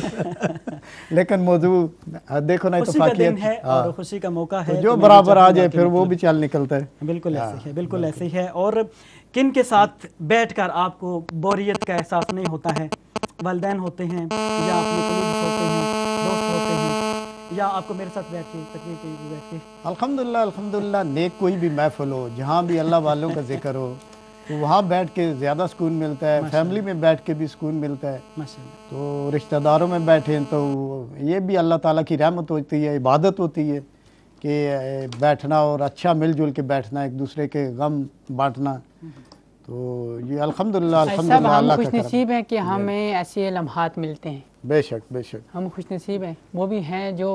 लेकिन मौजूद देखो ना तफाकिया है और खुशी का मौका है, जो बराबर आ जाए फिर वो भी चल निकलता है। बिल्कुल ऐसे है, बिल्कुल ऐसे ही है। और किन के साथ बैठकर आपको बोरियत का एहसास नहीं होता है? वालिदैन होते हैं या अपने कलीग्स होते हैं, दोस्त होते हैं, या आपको मेरे साथ बैठ के तकरीर के बैठ के? अल्हम्दुलिल्लाह अल्हम्दुलिल्लाह, नेक कोई भी महफिल हो, जहाँ भी अल्लाह वालों का जिक्र हो तो वहाँ बैठ के ज़्यादा सुकून मिलता है, फैमिली में बैठ के भी सुकून मिलता है, तो रिश्तेदारों में बैठे तो ये भी अल्लाह ताला की रहमत होती है, इबादत होती है कि बैठना और अच्छा मिलजुल के बैठना, एक दूसरे के गम बांटना। तो ये अल्हम्दुलिल्लाह अल्हम्दुलिल्लाह हम अल्लाह खुश नसीब हैं कि हमें ऐसे लम्हात मिलते हैं। बेशक बेशक हम खुश नसीब हैं, वो भी हैं जो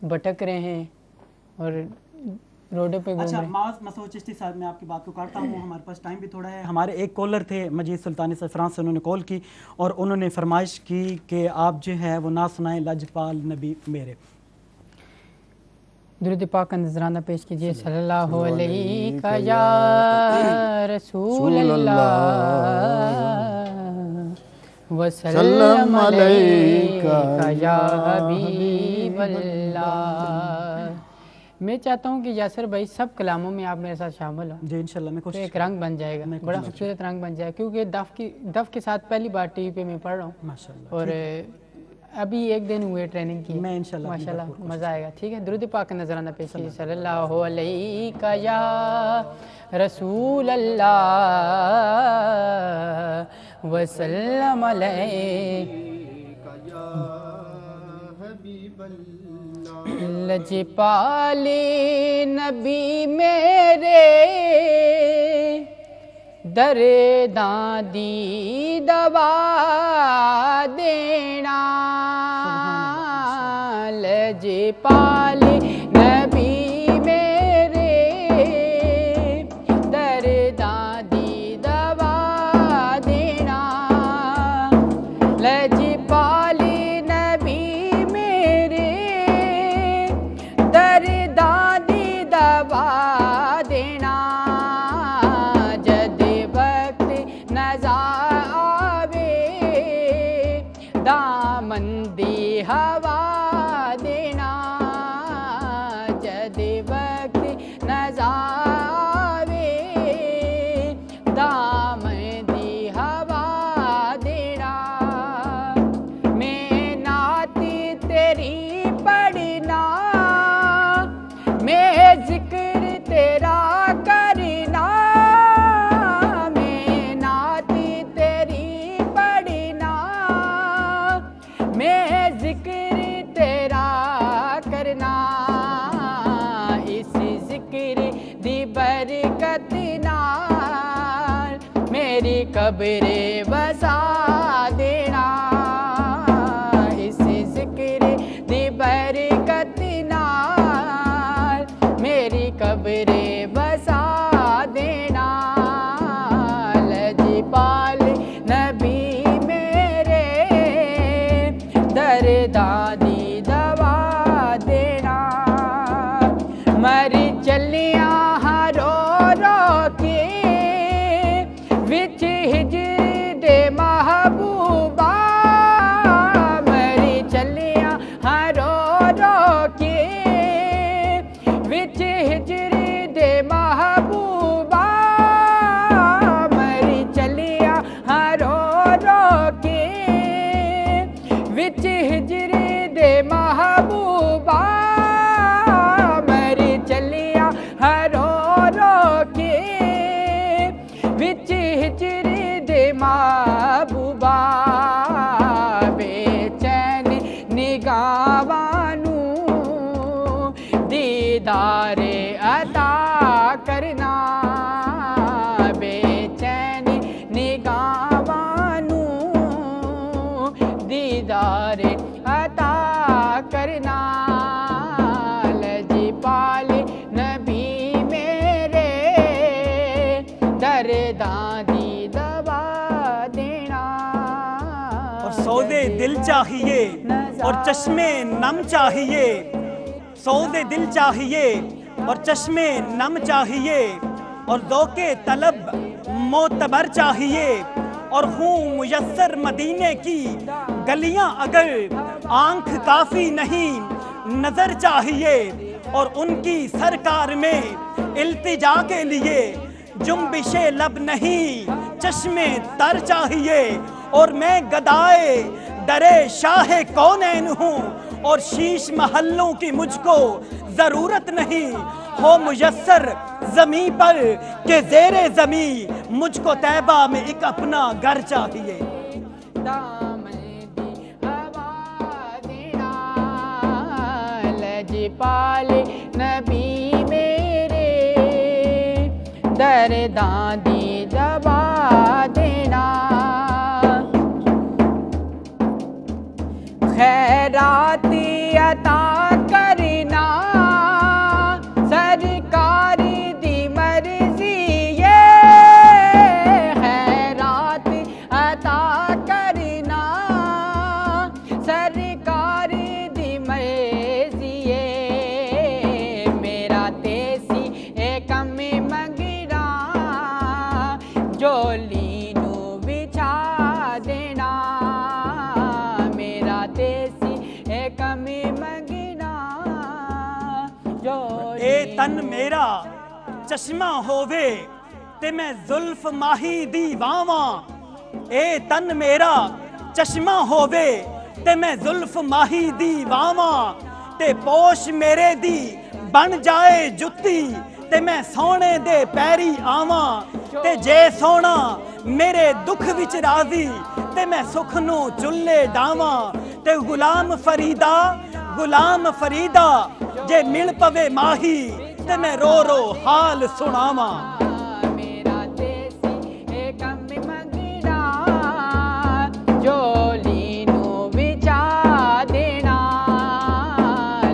भटक रहे हैं और रोडों पे घूम रहे हैं। मसूद चिश्ती साहब, मैं आपकी बात को काटता हूँ, हमारे पास टाइम भी थोड़ा है। हमारे एक कॉलर थे मजीद सुल्तानी से फ्रांस से, उन्होंने कॉल की और उन्होंने फरमाइश की कि आप जो है वो ना सुनाएं लजपाल नबी मेरे। दुरूद पाक का नजराना पेश कीजिए। सल्लल्लाहु अलैहि या रसूल अल्लाह व सल्लम अलैका या हबीब अल्लाह। मैं चाहता हूँ कि यासर भाई सब कलामों में आप मेरे साथ शामिल हो जी, इंशाल्लाह मैं कोशिश एक रंग बन जाएगा, बड़ा खूबसूरत रंग बन जाएगा, क्योंकि दफ के साथ पहली बार टीवी पे मैं पढ़ रहा हूँ माशाल्लाह। और अभी एक दिन हुए ट्रेनिंग की, मैं इंशाल्लाह माशाल्लाह मज़ा आएगा। ठीक है, दुरूद पाक का नजराना पेश कीजिए। सल्लल्लाहु अलैका या रसूल अल्लाह व सल्लम अलैका या हबीब अल्लाह। लजपाले नबी मेरे दर्दां दी दवा देना। लजपाले नबी मेरे दर्दां दी दवा देना। लजपाले नबी मेरे दर्दां दी दवा देना। जद वक्त नज़र आवे दामन दी हवा देना। जद वक्त नज़र आवे दामन दी हवा देना। मैं नाती तेरी पढ़ना, मैं जिक्र तेरा करना। मैं नाती तेरी पढ़ना, मैं जिक्र तेरा करना। इस जिक्र दी बरकत नाल मेरी कब्रे बसा देना। इस जिक्र दी बरकत नाल मेरी कब्रे बसा देना। लजपाल नबी मेरे दर्दां दी दवा देना। मर चलिया रो रो के विच हिजर दे महबूबा। मर चलिया रो रो के विच हिजर दे महबूबा। मर चलिया रो रो के विच हिजर दे महबूबा। मर चलिया रो रो के विच हिजर दे महबूबा। बेचैन निगावानू दीदारे अता करना। बेचैन गावानू दीदार अता करना लजपाल नबी मेरे दर्दां दी दवा देना। और सौदे दिल चाहिए और चश्मे नम चाहिए, सौदे दिल चाहिए और चश्मे नम चाहिए, और ज़ौक़े तलब मोतबर चाहिए, और हूँ मुयस्सर मदीने की गलियां अगर आंख काफ़ी नहीं नज़र चाहिए, और उनकी सरकार में इल्तिजा के लिए जुम्बिशे लब नहीं चश्मे तर चाहिए। और मैं गदाए दरे शाह कौनैन हूँ और शीश महलों की मुझको ज़रूरत नहीं, हो मुयस्सर ज़मीं पर के ज़ेरे ज़मीं मुझको तैबा में एक अपना घर चाहिए। लजपाल नबी मेरे दर्दां दी दवा देना। खैरात अता करना सरकार दी मर्जी ये, खैरात अता करना सरकार दी मर्जी ये, मेरा तेसी कम मंगना जोली नू बिछा देना, मेरा तेसी कम मंगना जोली। ए तन मेरा चश्मा होवे ते मैं जुल्फ माही दी वावां, ए तन मेरा चश्मा होवे ते मैं जुल्फ माही दी वावां, ते पोश मेरे दी बन जाए जुत्ती ते मैं सोने दे पैरी आवां, ते जे सोना मेरे दुख विच राजी ते मैं सुख नू चुल्ले डावां, ते गुलाम फरीदा जे मिल पवे माही ते मैं रो रो हाल सुनावां। मेरा देसी कम मंगना जोली नू बिछा देना,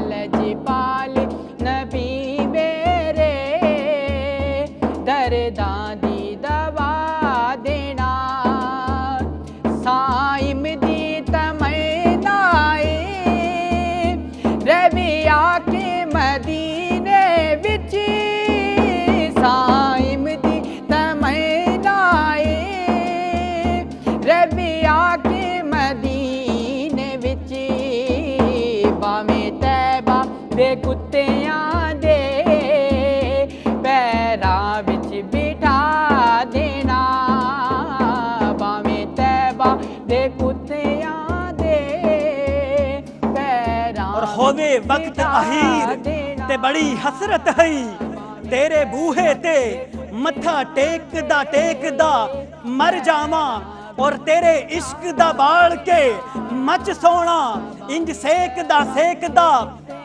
लजपाल नबी मेरे दर्दां दी दवा देना। साइम दी तमन्नाए रबिया के मदीने विच, साइम दी तमन्नाए रबिया के मदीने विच, बावें तैबा दे कुत्तियां दे पैरां विच बिठा देना, बावें तैबा दे कुत्तियां दे पैरां। और होवे वक्त अहीर ते बड़ी हसरत है, तेरे बूहे ते मत्था टेकदा मर जावां, और तेरे इश्क दा बाल के मच सोना इंज सेकदा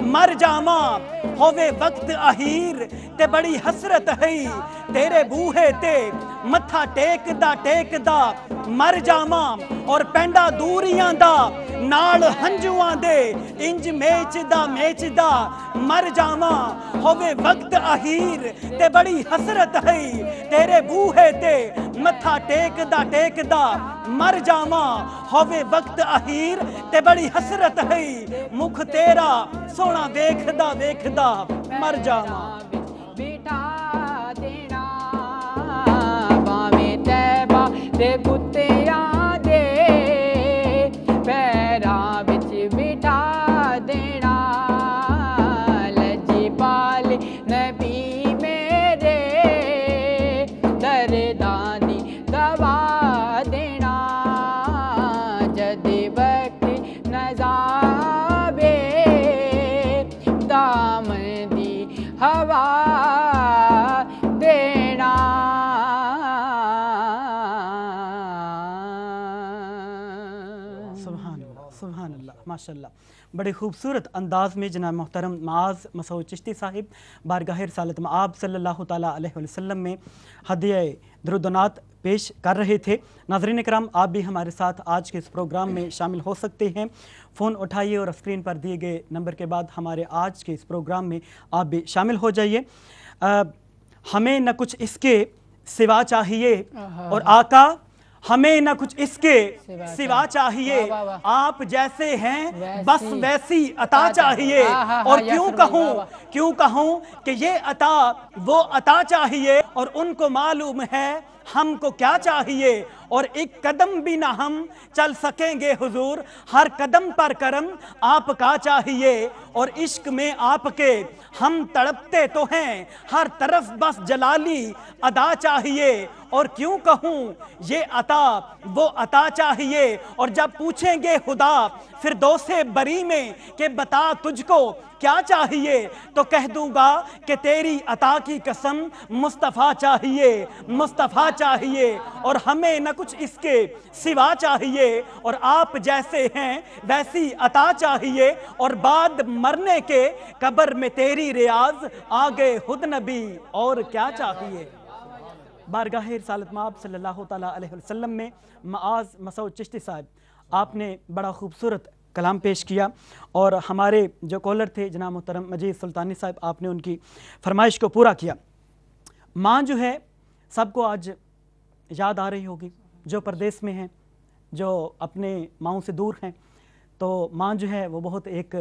मर जावां। होवे वक्त अहीर ते बड़ी हसरत है, तेरे बूहे ते मत्था टेकदा मर जावां, और पैंडा दूरियां दा नाल हंजुआं दे इंज मेचदा मर जावां। होवे वक्त अहीर ते बड़ी हसरत है, तेरे बूहे ते मत्था टेकदा मर जावां। होवे वक्त अहीर ते बड़ी हसरत है, मुख तेरा सोना वेखदा मर जावां। बिठा देना, बावें तैबा दे कुत्तियां दे पैरां विच बिठा देना, लजपाल नबी मेरे दर्दां दी दवा देना। जद वक्त नज़ाबे दामन दी हवा देना। सुभान अल्लाह, माशाअल्लाह। बड़े खूबसूरत अंदाज में जनाब मोहतरम माज़ मसूद चिश्ती साहिब बारगाह रिसालत मआब सल्लल्लाहु ताला अलैहि वसल्लम में हदिया दरूद-ओ-नात पेश कर रहे थे। नाज़रीन कराम, आप भी हमारे साथ आज के इस प्रोग्राम में शामिल हो सकते हैं। फ़ोन उठाइए और स्क्रीन पर दिए गए नंबर के बाद हमारे आज के इस प्रोग्राम में आप भी शामिल हो जाइए। हमें न कुछ इसके सिवा चाहिए और आका हमें न कुछ इसके सिवा चाहिए, आप जैसे हैं बस वैसी अता चाहिए। और क्यों कहूँ कि ये अता वो अता चाहिए, और उनको मालूम है हमको क्या चाहिए। और एक कदम भी ना हम चल सकेंगे हुजूर, हर कदम पर करम आपका चाहिए। और इश्क में आपके हम तड़पते तो हैं, हर तरफ बस जलाली अदा चाहिए। और क्यों कहूँ ये अता वो अता चाहिए। और जब पूछेंगे खुदा फिर दो से बरी में कि बता तुझको क्या चाहिए, तो कह दूंगा कि तेरी अता की कसम मुस्तफ़ा चाहिए, मुस्तफ़ा चाहिए। और हमें न कुछ इसके सिवा चाहिए, और आप जैसे हैं वैसी अता चाहिए। और बाद मरने के कब्र में तेरी रियाज आगे खुद नबी, और क्या चाहिए। बारगाह रिसालत माब सल्लल्लाहु तआला अलैहि वसल्लम में मुआज़ मसूद चिश्ती साहब, आपने बड़ा खूबसूरत कलाम पेश किया। और हमारे जो कॉलर थे जनाब मोहतरम मजीद सुल्तानी साहब, आपने उनकी फरमाइश को पूरा किया। माँ जो है सबको आज याद आ रही होगी, जो परदेश में हैं, जो अपने माँओं से दूर हैं। तो माँ जो है वो बहुत एक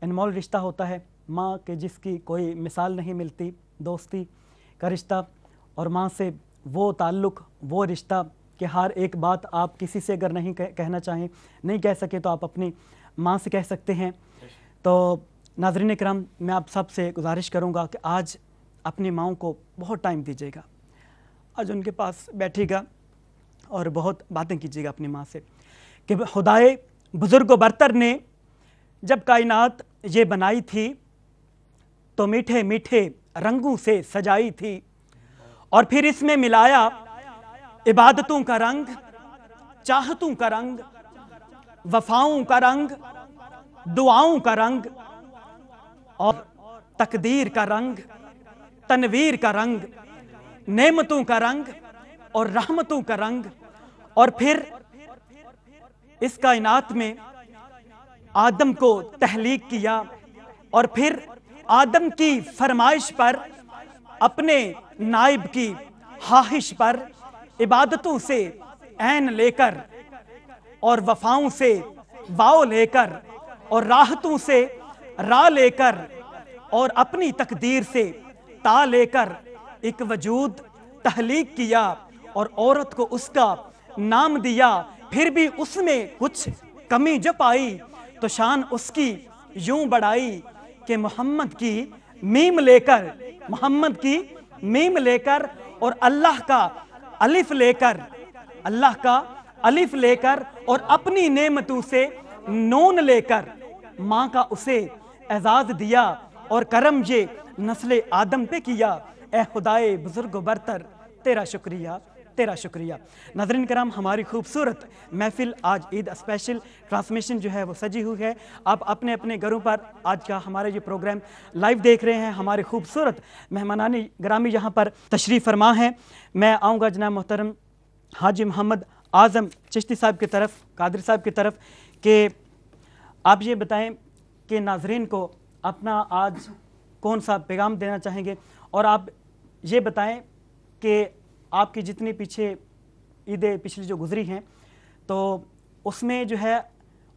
अनमोल रिश्ता होता है, माँ के जिसकी कोई मिसाल नहीं मिलती, दोस्ती का रिश्ता। और माँ से वो ताल्लुक़, वो रिश्ता कि हर एक बात आप किसी से अगर नहीं कहना चाहें, नहीं कह सके, तो आप अपनी माँ से कह सकते हैं। तो नाज़रीन इकराम, मैं आप सब से गुजारिश करूँगा कि आज अपनी माँओं को बहुत टाइम दीजिएगा, आज उनके पास बैठिएगा और बहुत बातें कीजिएगा अपनी माँ से कि खुदाए बुज़ुर्ग बरतर ने जब कायनात ये बनाई थी, तो मीठे मीठे रंगों से सजाई थी, और फिर इसमें मिलाया इबादतों का रंग, चाहतों का रंग, वफाओं का रंग, दुआओं का रंग, और तकदीर का रंग, तनवीर का रंग, नेमतों का रंग और रहमतों का रंग। और फिर इस कायनात में आदम को तहलीक किया, और फिर आदम की फरमाइश पर, अपने नाइब की ख्वाहिश पर, इबादतों से ऐन लेकर और वफाओं से वाओ लेकर और राहतों से रा लेकर और अपनी तकदीर से ता लेकर एक वजूद तहलीक किया और औरत को उसका नाम दिया। फिर भी उसमें कुछ कमी जो पाई तो शान उसकी यूं बढ़ाई कि मोहम्मद की मीम लेकर, मोहम्मद की मीम लेकर और अल्लाह का अलिफ लेकर, अल्लाह का अलिफ लेकर और अपनी नेमतों से नून लेकर माँ का उसे एजाज दिया और करम ये नस्ल आदम पे किया। ए खुदाए बुजुर्ग बरतर तेरा शुक्रिया, तेरा शुक्रिया। नाज़रीन कराम, हमारी खूबसूरत महफिल आज ईद स्पेशल ट्रांसमिशन जो है वो सजी हुई है। आप अपने अपने घरों पर आज का हमारा ये प्रोग्राम लाइव देख रहे हैं। हमारे खूबसूरत मेहमानानी ग्रामी यहाँ पर तशरीफ़ फरमा हैं। मैं आऊँगा जनाब मोहतरम हाजी मोहम्मद आज़म चिश्ती साहब की तरफ, कादरी साहब की तरफ, कि आप ये बताएं कि नाज़रीन को अपना आज कौन सा पैगाम देना चाहेंगे, और आप ये बताएं कि आपकी जितनी पीछे ईदें पिछली जो गुजरी हैं तो उसमें जो है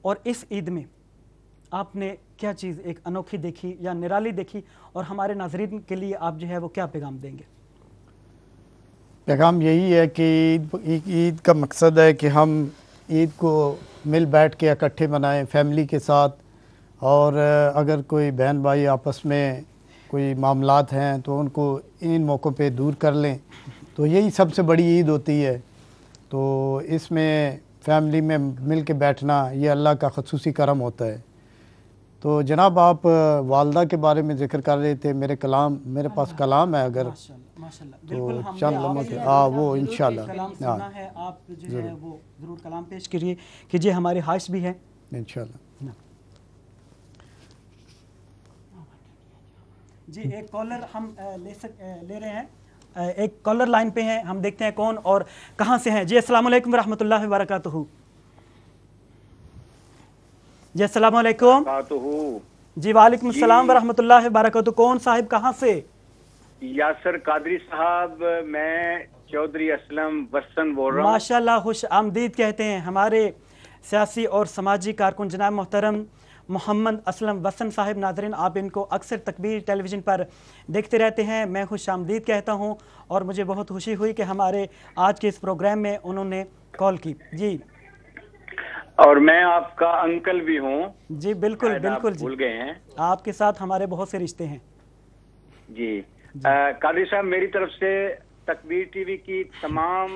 और इस ईद में आपने क्या चीज़ एक अनोखी देखी या निराली देखी, और हमारे नाज़रीन के लिए आप जो है वो क्या पैगाम देंगे। पैगाम यही है कि ईद का मकसद है कि हम ईद को मिल बैठ के इकट्ठे मनाएं फैमिली के साथ, और अगर कोई बहन भाई आपस में कोई मामलात हैं तो उनको इन मौक़ों पे दूर कर लें। तो यही सबसे बड़ी ईद होती है। तो इसमें फैमिली में मिल के बैठना ये अल्लाह का ख़ुसूसी करम होता है। तो जनाब, आप वालदा के बारे में ज़िक्र कर रहे थे, मेरे पास कलाम है, अगर तो चंद लम्हों के वो इंशाल्लाह आप जो है वो ज़रूर कलाम पेश कीजिए, हमारे हाइश भी है इंशाल्लाह। जी, एक कॉलर हम ले रहे हैं। एक कॉलर लाइन पे हैं, हम देखते हैं कौन और कहां से हैं। जी अस्सलाम वालेकुम रहमतुल्लाहि व बरकातुहू। जी अस्सलाम वालेकुम। जी वालेकुम सलाम व रहमतुल्लाहि व बरकातुहू। कौन साहिब कहां से? यासर कादरी साहब, मैं चौधरी असलम वसन बोल रहा हूँ। माशाल्लाह, खुश आमदीद कहते हैं हमारे सियासी और समाजी कारकुन जनाब मोहतरम मोहम्मद असलम वसन साहिब। नाज़रीन, आप इनको अक्सर तकबीर टेलीविज़न पर देखते रहते हैं। मैं खुश आमदीद कहता हूं और मुझे बहुत खुशी हुई कि हमारे आज के इस प्रोग्राम में उन्होंने कॉल की। जी, और मैं आपका अंकल भी हूँ। जी बिल्कुल बिल्कुल, भूल गए हैं, आपके साथ हमारे बहुत से रिश्ते हैं। जी कादरी साहब, मेरी तरफ से तकबीर टीवी की तमाम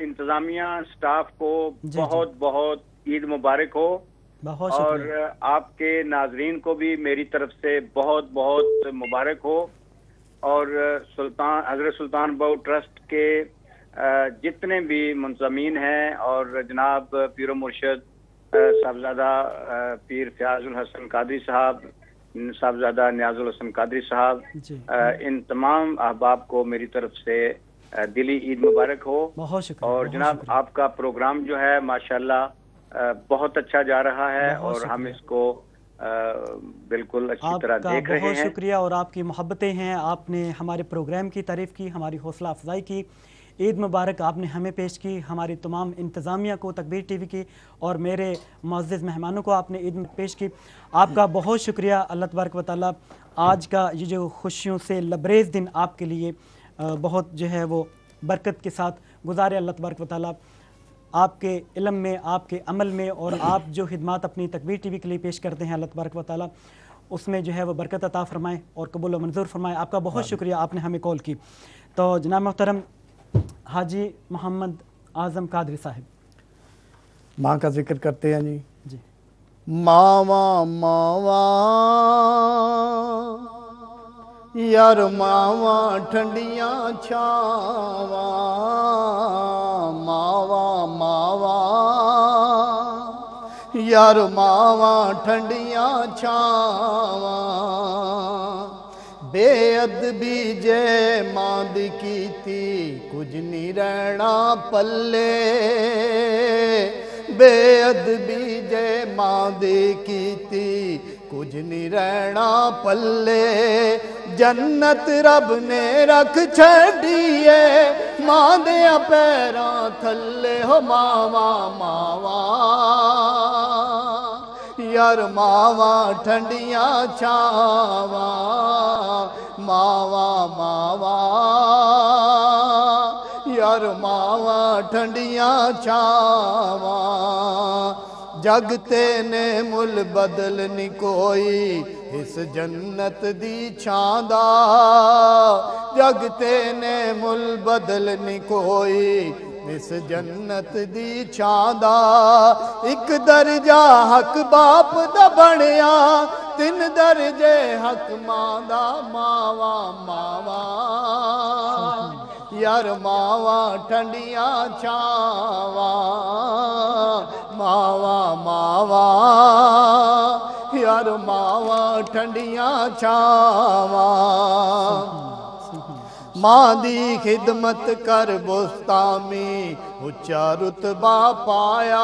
इंतजामिया स्टाफ को बहुत बहुत ईद मुबारक हो। बहुत और शुक्रिया। आपके नाजरीन को भी मेरी तरफ से बहुत बहुत मुबारक हो। और हजरत सुल्तान बहू ट्रस्ट के जितने भी मुंतज़मीन हैं और जनाब पीर मुर्शद साहबजादा पीर फयाजुल हसन कादरी साहब, साहबजादा नियाजुल हसन कादरी साहब, इन तमाम अहबाब को मेरी तरफ से दिली ईद मुबारक हो। बहुत शुक्रिया। और जनाब आपका प्रोग्राम जो है माशाल्लाह बहुत अच्छा जा रहा है और हम इसको बिल्कुल अच्छी तरह देख रहे हैं। बहुत शुक्रिया। और आपकी मोहब्बतें हैं, आपने हमारे प्रोग्राम की तारीफ़ की, हमारी हौसला अफजाई की। ईद मुबारक आपने हमें पेश की, हमारी तमाम इंतज़ामिया को, तकबीर टीवी की और मेरे मुअज़्ज़ज़ मेहमानों को आपने ईद में पेश की। आपका बहुत शुक्रिया। अल्लाह तबारक व तआला आज का ये जो खुशियों से लबरेज़ दिन आपके लिए बहुत जो है वो बरकत के साथ गुजारे। अल्लाह तबारक व तआला आपके इल्म में, आपके अमल में और आप जो खिदमात अपनी तकबीर टीवी के लिए पेश करते हैं, अल्लाह तबारक व तआला उसमें जो है वो बरकत अता फरमाए और कबूल व मंजूर फरमाए। आपका बहुत शुक्रिया, आपने हमें कॉल की। तो जनाब मोहतरम हाजी मोहम्मद आज़म कादरी साहिब, माँ का जिक्र करते हैं जी। जी, मावा मावा यार मावा ठंडियां छावा, मावा मावा यार मावा ठंडियां छावा, बेअदबी जे मां दी कीती कुछ नहीं रहना पल्ले, बेअदबी जे मां दी कीती कुछ नहीं रहना पल्ले, जन्नत रब ने रख छड़िए मां दे पैरां थल्ले। हो मावा मावा यार मावा ठंडियां छावा, मावा मावा यार मावा ठंडियां छावा, जगते ने मुल बदल नी कोई इस जन्नत दी छांदा, जगते ने मुल बदल नी कोई इस जन्नत दी छांदा, एक दर्जा हक बाप दा बनिया, तीन दर्जे हक मां दा, मावा मावा यार मावा ठंडियां छावा, मावा मावा यार मावा ठंडियां छावा, मां दी खिदमत कर बुस्तामी उच्चा रुतबा पाया,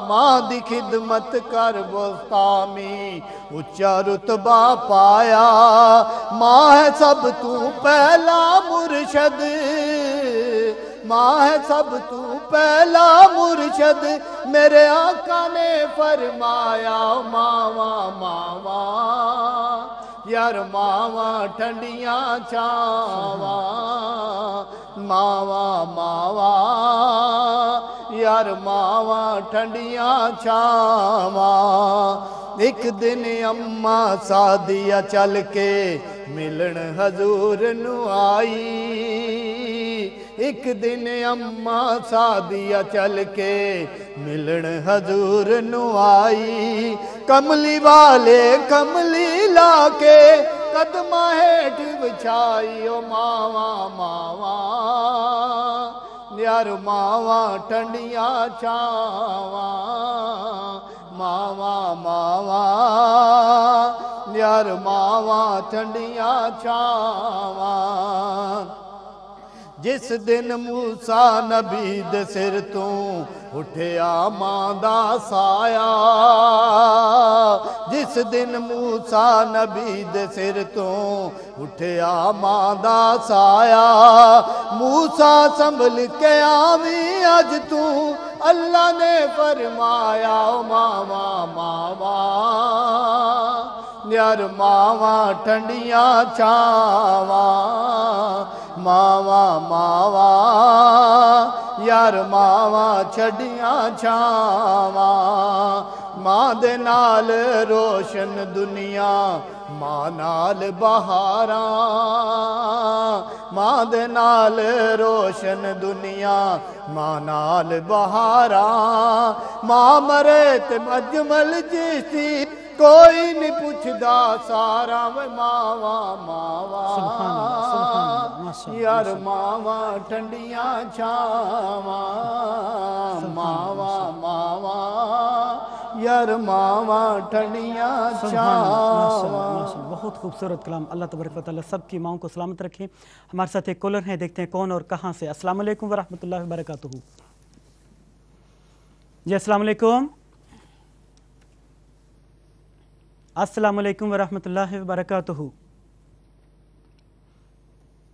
मां दी खिदमत कर बुस्तामी उच्चा रुतबा पाया, मां है सब तू पहला मुर्शद, मां है सब तू पहला मुर्शद, मेरे आका ने फरमाया, मावा मावा यार मावा ठंडियां छावा, मावा मावा यार मावा ठंडियां छावा, एक दिन अम्मा सादिया चल के मिलन हजूर नु आई, एक दिन अम्मा सादिया चल के मिलन हजूर नु आई, कमली वाले कमली लाके कदमा हेठ बिछाई, ओ मावा मावा यार मावा ठंडियां छावा, मावा मावा یار ماواں ٹھنڈیاں چھاواں جس دن موسیٰ نبی دے سر تو اٹھیا ماں دا سایہ جس دن موسیٰ نبی دے سر تو اٹھیا ماں دا سایہ موسیٰ سنبھل کے آویں اج تو اللہ نے فرمایا ماواں ماواں یار ماواں ٹھنڈیاں چھاواں ماواں ماواں یار ماواں چھڈیاں چھاواں ماں دے نال روشن دنیا ماں نال بہاراں ماں دے نال روشن دنیا ماں نال بہاراں ماں مرے تے مجمل جیسی کوئی نہیں پوچھدا سارا وے ماواں ماواں یار ماواں ٹھنڈیاں چھاواں ماواں ماواں یار ماواں ٹھنڈیاں چھاواں بہت خوبصورت کلام اللہ تبارک و تعالیٰ سب کی ماؤں کو سلامت رکھیں ہمارے ساتھ ایک کالر ہیں دیکھتے ہیں کون اور کہاں سے السلام علیکم ورحمۃ اللہ وبرکاتہ جی السلام علیکم السلام علیکم ورحمۃ اللہ وبرکاتہ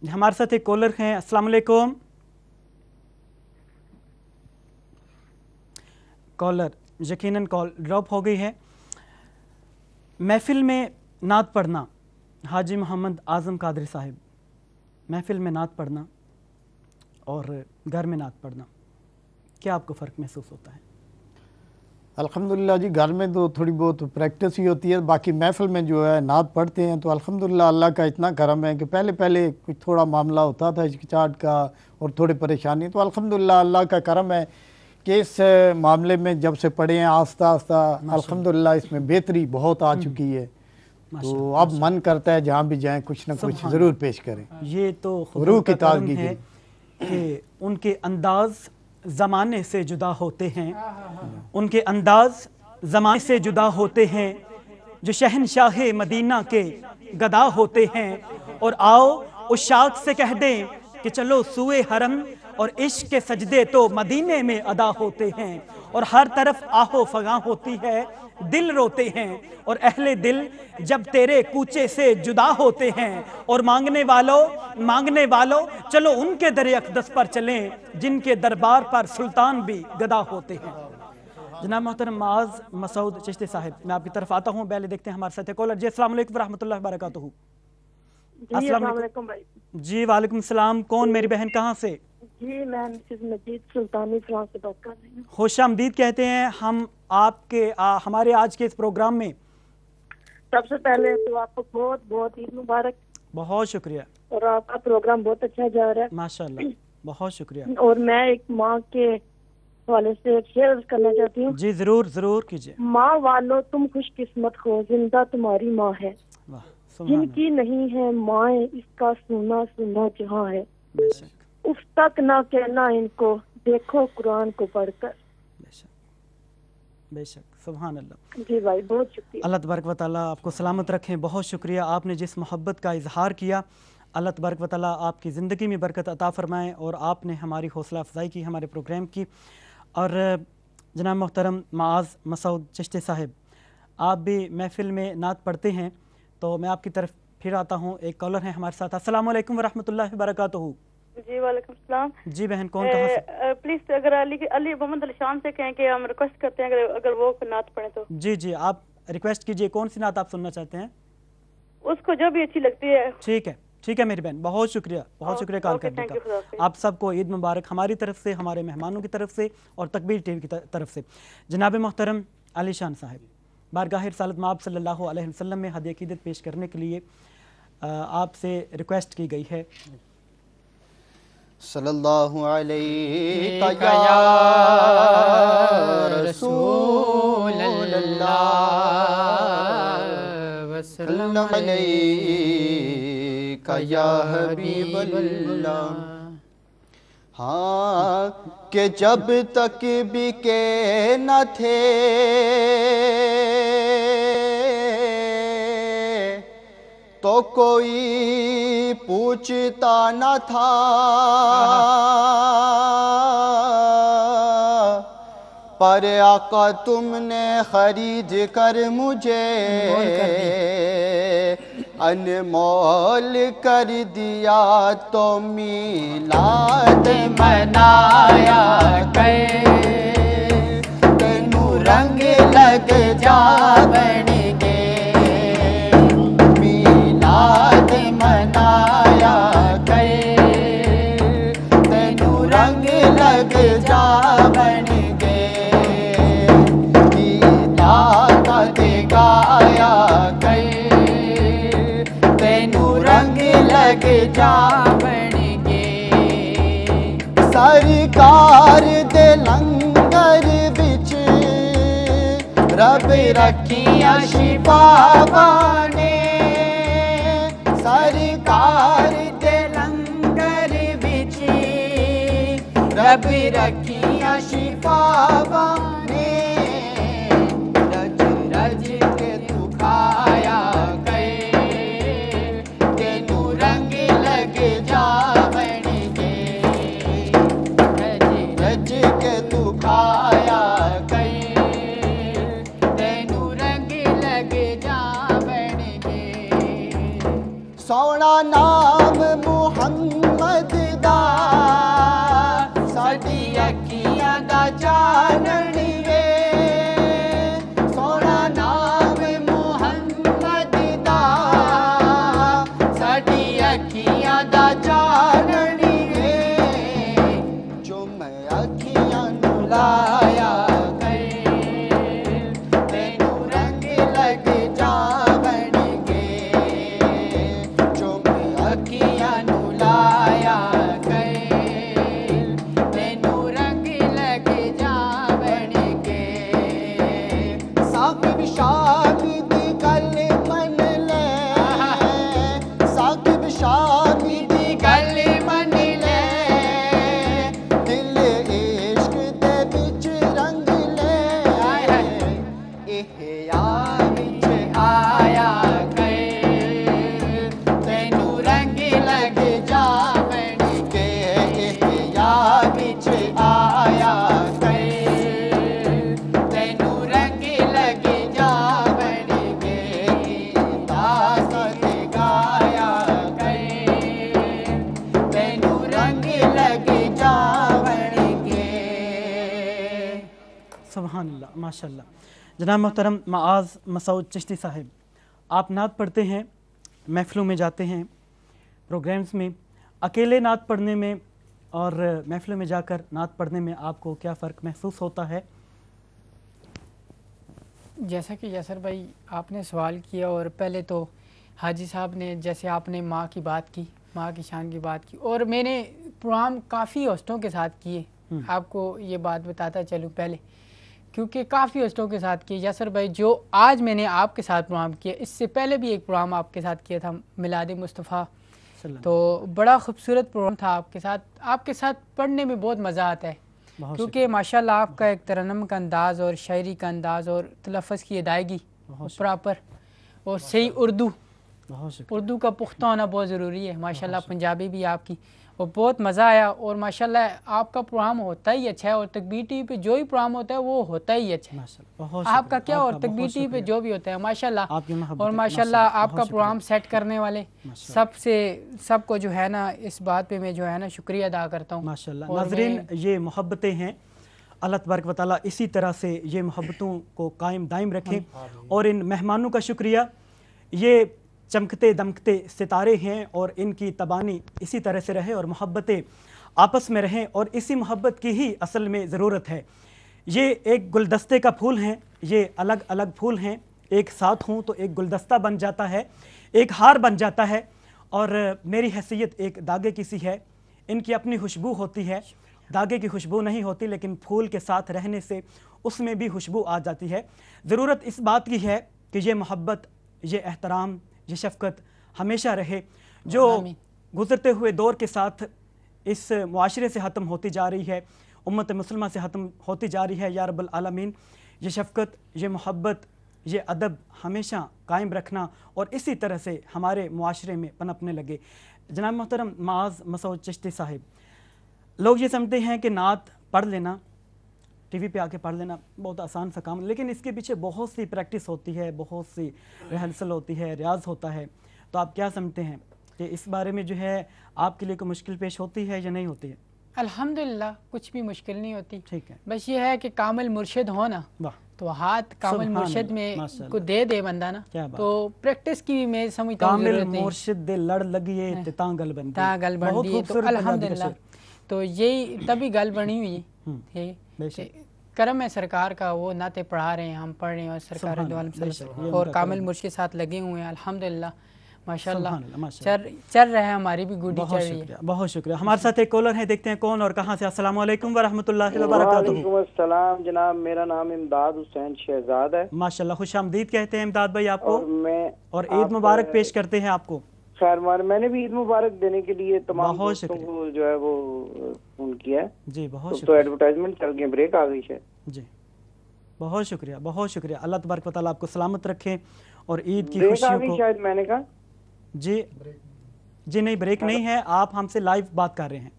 ہمارے ساتھ ایک کالر ہیں السلام علیکم کالر یقیناً کال ڈراپ ہو گئی ہے محفل میں نعت پڑھنا حاجی محمد اعظم قادری صاحب محفل میں نعت پڑھنا اور گھر میں نعت پڑھنا کیا آپ کو فرق محسوس ہوتا ہے؟ الحمدللہ جی گھر میں تو تھوڑی بہت پریکٹس ہی ہوتی ہے باقی محفل میں جو ہے نعت پڑھتے ہیں تو الحمدللہ اللہ کا اتنا کرم ہے کہ پہلے کچھ تھوڑا معاملہ ہوتا تھا ہچکچاہٹ کا اور تھوڑی پریشانی تو الحمدللہ اللہ کا کرم ہے کہ اس معاملے میں جب سے پڑھے ہیں آہستہ آہستہ الحمدللہ اس میں بہتری بہت آ چکی ہے تو اب من کرتا ہے جہاں بھی جائیں کچھ نہ کچھ ضرور پیش کریں یہ تو روح کی تازگی ہے کہ ان کے انداز زمانے سے جدا ہوتے ہیں ان کے انداز زمانے سے جدا ہوتے ہیں جو شہنشاہ مدینہ کے گدا ہوتے ہیں اور آؤ عشاق سے کہہ دیں کہ چلو سوئے حرم اور عشق کے سجدے تو مدینے میں ادا ہوتے ہیں اور ہر طرف آہو فغاں ہوتی ہے دل روتے ہیں اور اہل دل جب تیرے کوچے سے جدا ہوتے ہیں اور مانگنے والوں چلو ان کے در اقدس پر چلیں جن کے دربار پر سلطان بھی گدا ہوتے ہیں جناب محترم معاذ مسعود چشتی صاحب میں آپ کی طرف آتا ہوں پہلے دیکھتے ہیں ہمارے ساتھ کالر جی السلام علیکم ورحمۃ اللہ وبرکاتہ السلام علیکم بھائی جی وعلیکم السلام کون میری بہن کہاں سے جی میں مسز مجید سلطانی فرانس سے بات کر رہی ہوں خوش آمدید کہتے ہیں ہم آپ کے ہمارے آج کے اس پروگرام میں سب سے پہلے تو آپ کو بہت بہت عید مبارک بہت شکریہ اور آپ کا پروگرام بہت اچھا جا رہا ہے ماشاءاللہ بہت شکریہ اور میں ایک ماں کے حوالے سے شیئر کرنا چاہتی ہوں جی ضرور کیجئے ماں والو تم خوش قسمت ہو زندہ تمہاری ماں ہے جن کی نہیں ہے مائیں اس کا سونا سونا جہاں ہے بے شک اف تک نہ کہنا ان کو دیکھو قرآن کو پڑھ کر بے شک سبحان اللہ جی بھائی بہت شکریہ اللہ تبارک و تعالیٰ آپ کو سلامت رکھیں بہت شکریہ آپ نے جس محبت کا اظہار کیا اللہ تبارک و تعالیٰ آپ کی زندگی میں برکت عطا فرمائے اور آپ نے ہماری حوصلہ افزائی کی ہمارے پروگرام کی اور جناب محترم معاذ مسعود چشتی صاحب آپ بھی محفل میں نعت پڑھتے ہیں تو میں آپ کی طرف پھر آتا ہوں ایک کالر ہیں ہمارے ساتھ السلام علیکم ورحمۃ اللہ وبرکاتہ جی وعلیکم السلام جی بہن کون کہاں سے پلیز اگر علی محمد علی شان سے کہیں کہ ہم ریکویسٹ کرتے ہیں اگر وہ نعت پڑھیں تو جی آپ ریکویسٹ کیجئے کون سی نعت آپ سننا چاہتے ہیں اس کو جو بھی اچھی لگتی ہے ٹھیک ہے میری بہن بہت شکریہ کال کرنے کا آپ سب کو عید مبارک ہماری طرف سے ہمارے مہمانوں کی طرف سے اور تکبیر ٹی وی کی طرف سے جناب محترم علی شان صاحب بارگاہ رسالت مآب صلی اللہ علیہ وسلم میں ہدیہ عقیدت پیش کرنے کے لیے آپ سے ریکویسٹ کی گئی ہے صلی اللہ علیہ رسول اللہ وسلم علیہ یا حبیب اللہ ہاں کہ جب تک بکے نہ تھے तो कोई पूछता न था, पर आका तुमने खरीद कर मुझे अनमोल कर दिया, तो मीलाद मनाया कर, तेनू रंग लग जा बनगे, मीलाद मनाया कर, तेनू रंग लग जा बनगे, गीता का गाया कर, तेनू रंग लग जा बनगे, सरकार दे लंगर बिच रब रखियां शिफावां ने, सरकार दे लंगर बिच रब रखियां शिफावां ने, रज रज के तू खाया कर, तेनू रंग लग जा बनगे, रज रज के तू खाया कर, तेनू रंग लग जा बनगे, सोना नाम मुहम्मद दा साडी अखियां दा चानण वे, सोना नाम मुहम्मद दा साडी अखियां दा चानण वे, जो मैं अखियां नू लाया कर, तेनू रंग लग जा बनगे, जो मैं अखियां नू लाया कर, तेनू रंग लग जा बनगे, साकिब शामी दी गल मन ले, साकिब शामी दी गल मन ले, दिल इश्क दे बिच रंग ले, इहया बिच आया कर, तेनू रंग लग जा बनगे, इहया बिच आया कर, तेनू रंग लग जा बनगे, गीता सत गाया कर, तेनू रंग लग जा बनगे। सुभान अल्लाह, माशाल्लाह। जनाब मोहतरम माआज़ मसूद चिश्ती साहिब, आप नात पढ़ते हैं, महफ़िलों में जाते हैं, प्रोग्राम्स में, अकेले नात पढ़ने में और महफ़िलों में जाकर नात पढ़ने में आपको क्या फ़र्क महसूस होता है? जैसा कि यासर भाई आपने सवाल किया, और पहले तो हाजी साहब ने जैसे आपने माँ की बात की, माँ की शान की बात की, और मैंने प्रोग्राम काफ़ी होस्टों के साथ किए, आपको ये बात बताता चलूँ पहले, क्योंकि काफ़ी होस्टों के साथ किए। यासर भाई जो आज मैंने आपके साथ प्रोग्राम किया, इससे पहले भी एक प्रोग्राम आपके साथ किया था मिलाद मुस्तफ़ा, तो बड़ा खूबसूरत प्रोग्राम था आपके साथ पढ़ने में बहुत मज़ा आता है, क्योंकि माशाल्लाह आपका एक तरन्नुम का अंदाज़ और शायरी का अंदाज़ और तलफ़्फ़ुज़ की अदायगी प्रॉपर और सही उर्दू का पुख्ता होना बहुत ज़रूरी है, माशाल्लाह पंजाबी भी आपकी, और बहुत मज़ा आया, और माशाल्लाह आपका प्रोग्राम होता ही अच्छा है, और तकबीर टीवी पे जो भी प्रोग्राम होता है वो होता ही अच्छा है, आपका क्या, और तकबीर टीवी पे जो भी होता है माशाल्लाह, और माशाल्लाह आपका प्रोग्राम सेट करने वाले सबको जो है ना, इस बात पे मैं जो है ना शुक्रिया अदा करता हूँ माशाल्लाह। नाज़रीन, ये मोहब्बतें हैं, अल्लाह तबारक व तआला इसी तरह से ये मोहब्बतों को कायम दायम रखें, और इन मेहमानों का शुक्रिया, ये चमकते दमकते सितारे हैं, और इनकी तबानी इसी तरह से रहे और मोहब्बतें आपस में रहें, और इसी मोहब्बत की ही असल में ज़रूरत है। ये एक गुलदस्ते का फूल हैं, ये अलग अलग फूल हैं, एक साथ हों तो एक गुलदस्ता बन जाता है, एक हार बन जाता है, और मेरी हैसियत एक धागे की सी है, इनकी अपनी खुशबू होती है, धागे की खुशबू नहीं होती, लेकिन फूल के साथ रहने से उसमें भी खुशबू आ जाती है। ज़रूरत इस बात की है कि ये मोहब्बत, ये एहतराम, ये शफ़क़त हमेशा रहे, जो गुज़रते हुए दौर के साथ इस मुआशरे से ख़त्म होती जा रही है, उम्मत मुस्लिमा से ख़त्म होती जा रही है। या रब्बुल आलमीन, ये शफ़क़त, ये मोहब्बत, ये अदब हमेशा कायम रखना और इसी तरह से हमारे मुआशरे में पनपने लगे। जनाब मोहतरम माज़ मसूद चिश्ती साहिब, लोग ये समझते हैं कि नात पढ़ लेना, टीवी पे आके पढ़ लेना बहुत आसान सा काम, लेकिन इसके पीछे बहुत सी प्रैक्टिस होती है, बहुत सी रिहर्सल होती है, रियाज होता है। तो आप क्या समझते हैं कि इस बारे में जो है आपके लिए कोई मुश्किल पेश होती है या नहीं होती है? अल्हम्दुलिल्लाह कुछ भी मुश्किल नहीं होती। ठीक है, बस ये है कि कामिल मुर्शिद हो ना, तो हाथ कामिल मुर्शिद में को दे बंदा ना, तो प्रैक्टिस की भी मैं समझता हूँ कामिल मुर्शिद दे लड़ लगिए ते तांगल बंदी, तांगल बंदी, तो अल्हम्दुलिल्लाह तो यही तभी गल बनी हुई है। करम है सरकार का, वो नाते पढ़ा रहे हैं, हम पढ़ रहे हैं और सरकार और कामिल मुर्शिद साथ लगे हुए हैं अल्हम्दुलिल्लाह माशाल्लाह। चल रहा है, हमारी भी गुडी चल रही है। बहुत शुक्रिया। हमारे साथ एक कॉलर है, देखते हैं कौन और कहां से। अस्सलाम वालेकुम व रहमतुल्लाहि व बरकातहू। वालेकुम अस्सलाम जनाब, मेरा नाम इमदाद हुसैन शहजाद है। माशाल्लाह, खुशामदीद कहते हैं इमदाद भाई आपको, और ईद आप मुबारक पेश करते हैं आपको। खैर मैंने भी ईद मुबारक देने के लिए तमाम दोस्तों को जो है वो फोन किया है जी। बहुत तो एडवर्टाइजमेंट चल गई, ब्रेक आ गई है जी। बहुत शुक्रिया, बहुत शुक्रिया। अल्लाह तबारक व तआला आपको सलामत रखे और ईद की खुशियों को। शायद मैंने कहा जी जी नहीं, ब्रेक नहीं है, आप हमसे लाइव बात कर रहे हैं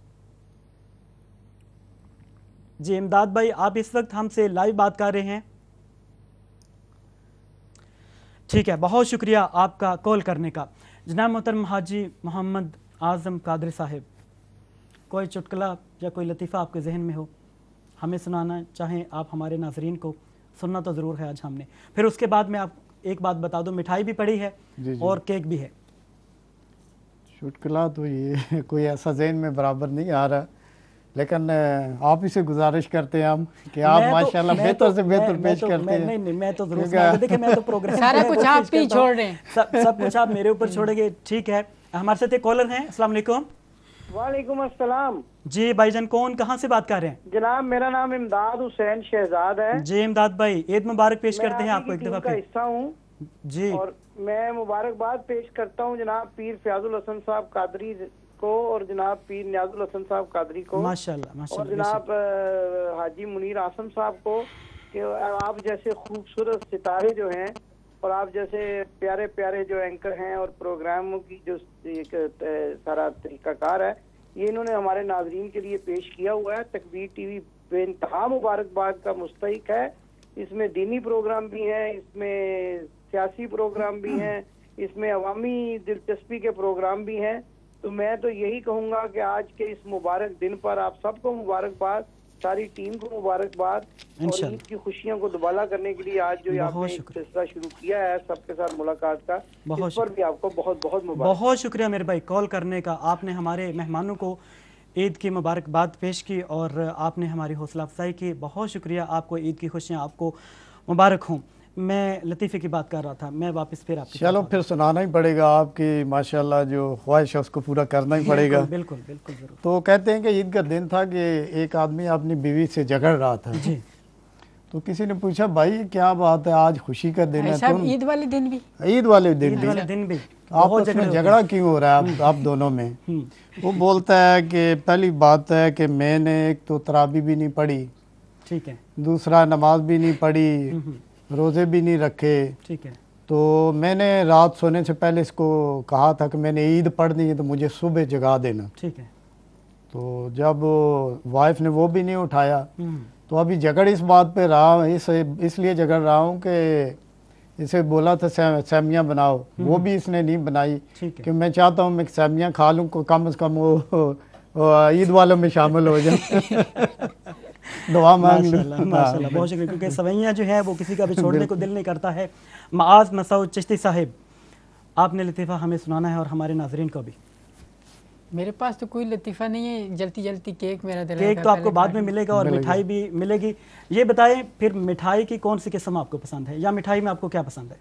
जी। इमदाद भाई आप इस वक्त हमसे लाइव बात कर रहे हैं, ठीक है। बहुत शुक्रिया आपका कॉल करने का। जनाब मोहतरम हाजी मोहम्मद आज़म कादरी साहिब, कोई चुटकुला या कोई लतीफ़ा आपके जहन में हो, हमें सुनाना चाहें आप, हमारे नाज़रीन को सुनना तो ज़रूर है आज हमने। फिर उसके बाद में आप एक बात बता दो, मिठाई भी पड़ी है और केक भी है। चुटकुला तो ये कोई ऐसा जहन में बराबर नहीं आ रहा, लेकिन आप ही से गुजारिश करते हैं हम कि आप माशाल्लाह बेहतर से बेहतर पेश करते हैं। नहीं, मैं तो जरूर, देखिए मैं तो प्रोग्राम सारा कुछ आप ही छोड़ रहे हैं, सब कुछ आप मेरे ऊपर छोड़ेंगे, ठीक है। हमारे साथ एक कॉलर हैं। अस्सलाम वालेकुम। वालेकुम अस्सलाम जी भाईजान, कौन कहाँ से बात कर रहे हैं? जनाब मेरा नाम इमदाद हुसैन शहजाद है जी। इमदाद भाई ईद मुबारक पेश करते हैं आपको एक दफा का हिस्सा हूँ जी, और मैं मुबारकबाद पेश करता हूँ जनाब पीर फयाजुल हसन साहब कादरी को और जनाब पीर नियाजुल हसन साहब कादरी को माशाल्लाह माशाल्लाह, और जनाब हाजी मुनीर आसम साहब को कि आप जैसे खूबसूरत सितारे जो हैं और आप जैसे प्यारे प्यारे जो एंकर हैं और प्रोग्रामों की जो एक सारा तरीकाकार है, ये इन्होंने हमारे नाजरीन के लिए पेश किया हुआ है। तकबीर टीवी बेइंतहा मुबारकबाद का मुस्तहिक है। इसमें दीनी प्रोग्राम भी हैं, इसमें सियासी प्रोग्राम भी हैं, इसमें अवामी दिलचस्पी के प्रोग्राम भी हैं। तो मैं तो यही कहूँगा कि आज के इस मुबारक दिन पर आप सबको मुबारकबाद, सारी टीम को मुबारकबाद और ईद की खुशियों को दुबाला करने के लिए आज जो आपने एक सिलसिला शुरू किया है सबके साथ मुलाकात का, इस पर भी आपको बहुत बहुत मुबारक। बहुत शुक्रिया मेरे भाई कॉल करने का। आपने हमारे मेहमानों को ईद की मुबारकबाद पेश की और आपने हमारी हौसला अफजाई की। बहुत शुक्रिया, आपको ईद की खुशियाँ आपको मुबारक हों। मैं लतीफ़े की बात कर रहा था, मैं वापस फिर आपकी चलो फिर सुनाना ही पड़ेगा, आपकी माशाल्लाह जो ख्वाहिश है उसको पूरा करना ही पड़ेगा। बिल्कुल बिल्कुल जरूर। तो कहते हैं कि ईद का दिन था कि एक आदमी अपनी बीवी से झगड़ रहा था जी। तो किसी ने पूछा भाई क्या बात है, आज खुशी का दिन है, तुम ईद वाले दिन भी आपस में झगड़ा क्यों हो रहा है आप दोनों में? वो बोलता है कि पहली बात है कि मैंने एक तो तराबी भी नहीं पढ़ी, ठीक है, दूसरा नमाज भी नहीं पढ़ी, रोज़े भी नहीं रखे, ठीक है। तो मैंने रात सोने से पहले इसको कहा था कि मैंने ईद पढ़नी है तो मुझे सुबह जगा देना, ठीक है। तो जब वाइफ ने वो भी नहीं उठाया तो अभी झगड़ इस बात पे रहा, इसलिए झगड़ रहा हूँ कि इसे बोला था सेमियाँ बनाओ, वो भी इसने नहीं बनाई कि मैं चाहता हूँ मैं सेमियाँ खा लूँ, कम से कम वो ईद वालों में शामिल हो जाए। दुआ मांग लो। माशाल्लाह, बहुत शुक्रिया, क्योंकि सवैयाँ जो है वो किसी का भी छोड़ने को दिल नहीं करता है। माज़ मसूद चिश्ती साहिब, आपने लतीफ़ा हमें सुनाना है और हमारे नाजरीन को भी। मेरे पास तो कोई लतीफ़ा नहीं है, जल्दी जल्दी केक मेरा दिल केक तो आपको बाद में मिलेगा और मिठाई भी मिलेगी। ये बताएं फिर मिठाई की कौन सी किस्म आपको पसंद है, या मिठाई में आपको क्या पसंद है?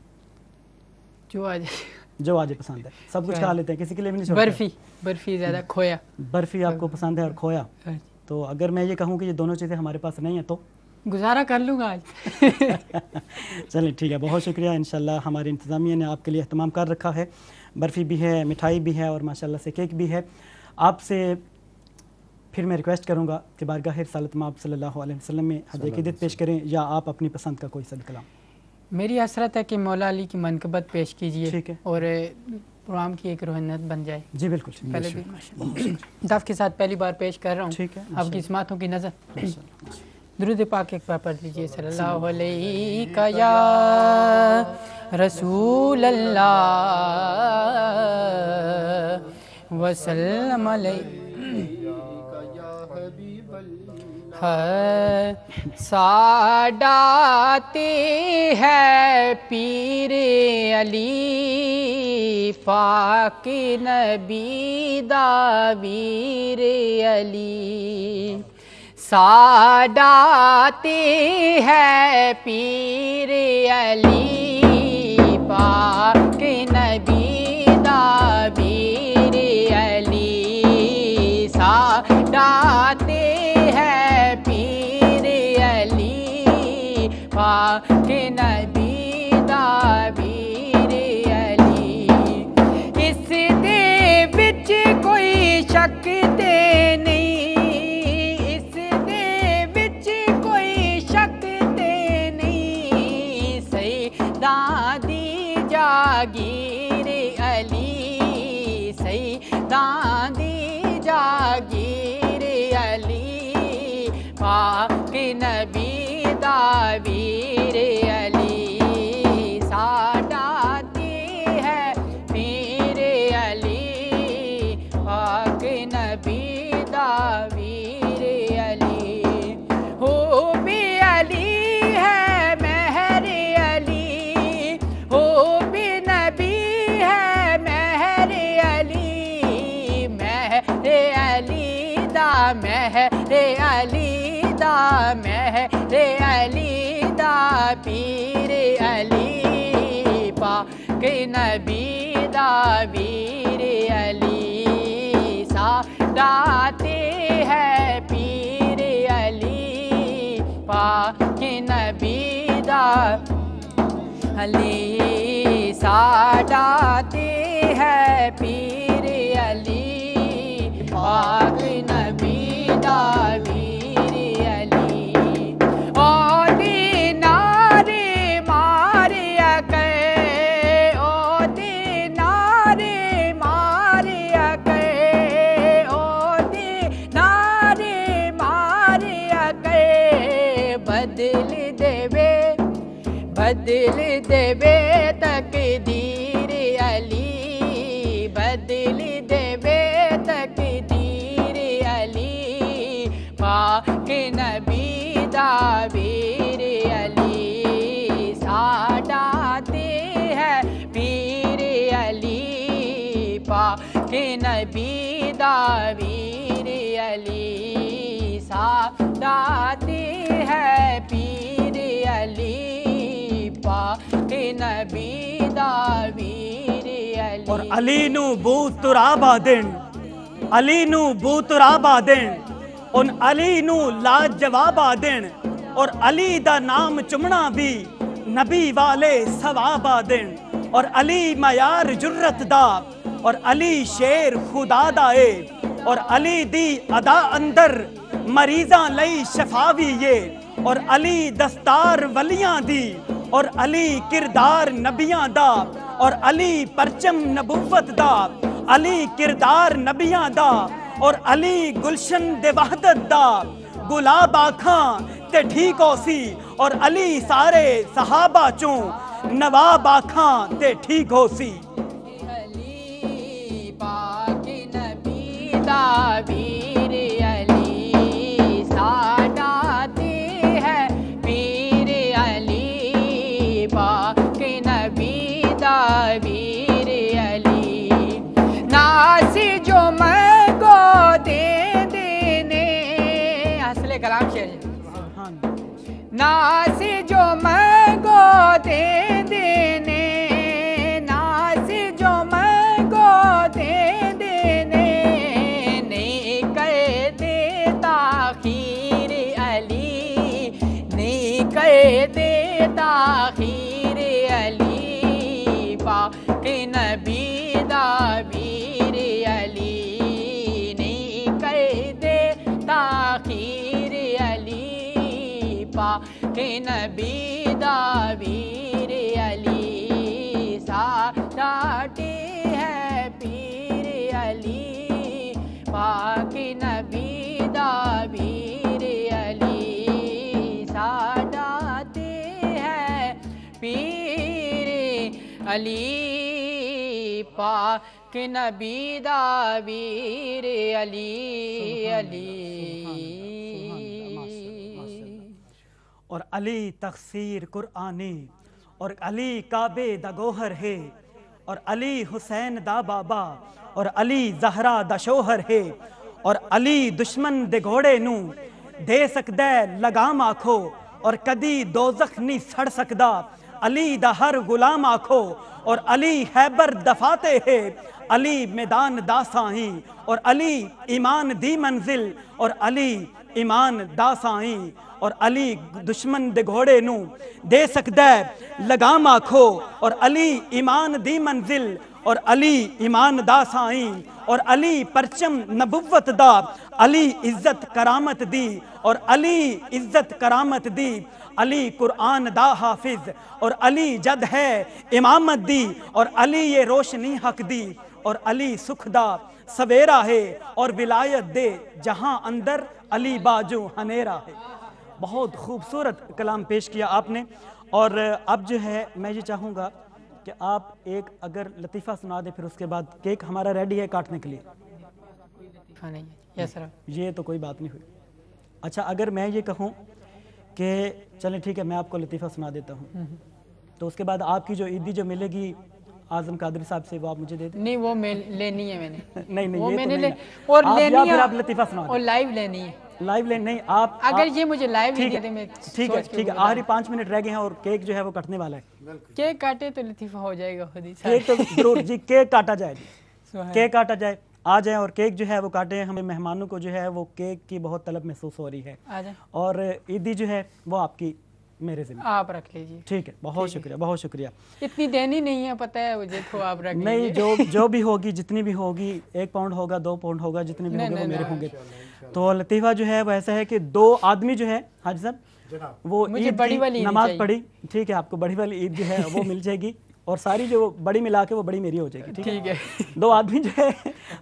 जो आज पसंद है, सब कुछ खा लेते हैं, किसी के लिए भी नहीं छोड़ते। बर्फी ज़्यादा, खोया। बर्फी आपको पसंद है और खोया, तो अगर मैं ये कहूँ कि ये दोनों चीज़ें हमारे पास नहीं है तो गुजारा कर लूँगा आज। चलिए ठीक है, बहुत शुक्रिया। इंशाल्लाह हमारी इंतज़ामिया ने आपके लिए एहतमाम कर रखा है, बर्फ़ी भी है, मिठाई भी है और माशाल्लाह से केक भी है। आपसे फिर मैं रिक्वेस्ट करूँगा कि बारगाह रिसालत में आप सल्लल्लाहु अलैहि वसल्लम में हज अक़ीदत पेश करें, या आप अपनी पसंद का कोई सा कलाम। میری حسرت ہے کہ مولا علی کی منقبت پیش کیجئے ٹھیک ہے اور پروگرام کی ایک روحانیت بن جائے. جی بالکل پہلے بھی دف کے ساتھ پہلی بار پیش کر رہا ہوں. ٹھیک ہے آپ کی سماعتوں کی نظر درود پاک ایک بار پڑھ دیجئے. صلی اللہ علیہ یا رسول اللہ وسلم علیہ. ساداتی ہے پیر علی پاک نبی دا ویر علی. ساداتی ہے پیر علی پاک نبی دا ویر علی. ساداتی ہے پیر علی پاک نبی دا ویر علی. اس دے وچ کوئی شک تے نہیں, اس دے وچ کوئی شک تے نہیں. سیداں دی جاگیر علی, سیداں دی جاگیر علی پاک نبی دا ویر علی. ساداتی ہے پیر علی پاک نبی دا ویر علی. ہو بھی علی ہے مہر علی, ہو بھی نبی ہے مہر علی. مہر علی دا مہر علی دا مہر علی دا پیر علی پاک نبی دا ویر علی. ساداتی ہے پیر علی پاک نبی دا علی. ساداتی ہے پیر علی پاک نبی دا ویر علی. او دینارے ماریا کرے, او دینارے ماریا کرے, او دینارے ماریا کرے. بدل دے تقدیر علی, بدل دے تقدیر علی پاک نبی دا ویر علی. ساداتی ہے پیر علی پاک نبی دا ویر علی. ساداتی ہے پیر علی پاک نبی دا ویر علی. اور علی نو بو ترابا دین, علی نو بو ترابا دین, ان علی نو لاجوابا دین. اور علی دا نام چمنا بھی نبی والے ثوابا دین. اور علی معیار جرت دا, اور علی شیر خدا دا اے. اور علی دی ادا اندر مریضاں لئی شفا بھی یہ. اور علی دستار ولیاں دی, اور علی کردار نبیاں دا. اور علی پرچم نبوت دا, علی کردار نبیاں دا. اور علی گلشن دے وحدت دا, گلاب آکھاں تے ٹھیک ہو سی. اور علی سارے صحابہ چوں نواب آکھاں تے ٹھیک ہو سی. علی پاک نبی دا ویر علی. ساداتی ہے پیر علی پاک نبی دا ویر علی. ناسی جو منگو دے دینے, اصل کلام شعر. ناسی جو منگو دے دینے, ناسی جو منگو دے دینے. نہیں کر دے تاخیر علی, نہیں کر دے تاخیر علی پاک نبی دا ویر علی. نہیں کر دے تاخیر علی پاک نبی دا ویر पाक नबी दा वीर अली साडा ते है पीर अली पाक नबी दा वीर अली अली और अली तफसीर कुरानी और अली काबे दा गोहर है और अली हुसैन दा बाबा और अली जहरा दा शोहर है और अली दुश्मन दे घोड़े नू दे सकदा लगाम आखो और कदी दोजख नहीं सड़ सकदा अली दा हर गुलाम आखो और अली हैबर दफाते है अली मैदान दा साईं और अली ईमान दी मंजिल और अली ईमान दा साईं और अली दुश्मन दे घोड़े नू दे सकदा लगाम आखो और अली ईमान दी मंजिल और अली ईमान दा साईं और अली परचम नबुव्वत दा अली इज्जत करामत दी और अली इज्जत करामत दी अली कुरान दा हाफिज और अली जद है इमामत दी और अली ये रोशनी हक दी और अली सुख दा सवेरा है और विलायत दे जहां अंदर अली बाजू हनेरा है। बहुत खूबसूरत कलाम पेश किया आपने। और अब जो है मैं ये चाहूँगा कि आप एक अगर लतीफ़ा सुना दें, फिर उसके बाद केक हमारा रेडी है काटने के लिए। ये तो कोई बात नहीं हुई। अच्छा, अगर मैं ये कहूँ कि चलें ठीक है, मैं आपको लतीफ़ा सुना देता हूँ, तो उसके बाद आपकी जो ईदी जो मिलेगी आज़म कादरी साहब से, वो आप मुझे दे दें। नहीं, वो लेनी है मैंने। नहीं वो ये मैंने तो ले, नहीं, और आप लेनी या है फिर आप लतीफ़ा सुना दें। और लाइव लेनी है। लाइव लेनी नहीं, आप अगर ये मुझे लाइव ठीक नहीं देते, मैं है ठीक है, आखिरी 5 मिनट रह गए हैं और केक जो है वो कटने वाला है। केक काटे तो लतीफ़ा हो जाएगा खुद ही। केक तो जरूर जी, केक काटा जाए, केक काटा जाए, आ जाए और केक जो है वो काटे। हमें मेहमानों को जो है वो केक की बहुत तलब महसूस हो रही है, और ईदी जो है वो आपकी मेरे ज़िम्मे, आप रख लीजिए। ठीक है, बहुत शुक्रिया, बहुत शुक्रिया। इतनी देनी नहीं है, पता है मुझे, तो आप रख नहीं, लीजिए। जो भी होगी, जितनी भी होगी, 1 पाउंड होगा, 2 पाउंड होगा, जितने भी होंगे वो मेरे होंगे। तो लतीफ़ा जो है वो ऐसा है कि 2 आदमी जो है, हाजी साहब, वो ईद की नमाज पढ़ी, ठीक है, आपको बड़ी वाली ईद जो है वो मिल जाएगी, और सारी जो बड़ी मिला के वो बड़ी मेरी हो जाएगी, ठीक है। 2 आदमी जो है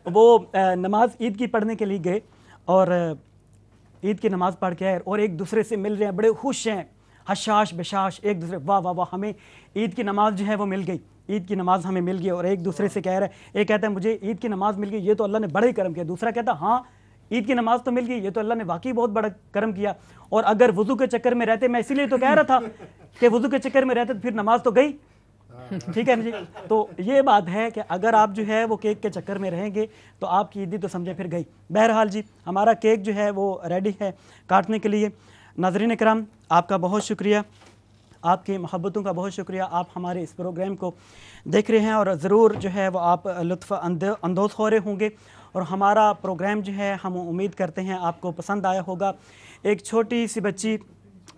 वो नमाज ईद की पढ़ने के लिए गए और ईद की नमाज पढ़ के आए और एक दूसरे से मिल रहे हैं, बड़े खुश हैं, हशाश बशाश, एक दूसरे वाह वाह वाह, हमें ईद की नमाज जो है वो मिल गई, ईद की नमाज हमें मिल गई। और एक दूसरे से कह रहा है, एक कहता है मुझे ईद की नमाज मिल गई, ये तो अल्लाह ने बड़ा ही करम किया। दूसरा कहता हाँ, ईद की नमाज तो मिल गई, ये तो अल्लाह ने वाकई बहुत बड़ा करम किया, और अगर वुज़ू के चक्कर में रहते, मैं इसीलिए तो कह रहा था कि वुज़ू के चक्कर में रहते तो फिर नमाज तो गई, ठीक है ना जी। तो ये बात है कि अगर आप जो है वो केक के चक्कर में रहेंगे तो आपकी ईदी तो समझे फिर गई। बहरहाल जी, हमारा केक जो है वो रेडी है काटने के लिए। नाज़रीन इकराम, आपका बहुत शुक्रिया, आपकी मोहब्बतों का बहुत शुक्रिया। आप हमारे इस प्रोग्राम को देख रहे हैं और ज़रूर जो है वो आप लुत्फ़ अंदोज़ हो रहे होंगे, और हमारा प्रोग्राम जो है हम उम्मीद करते हैं आपको पसंद आया होगा। एक छोटी सी बच्ची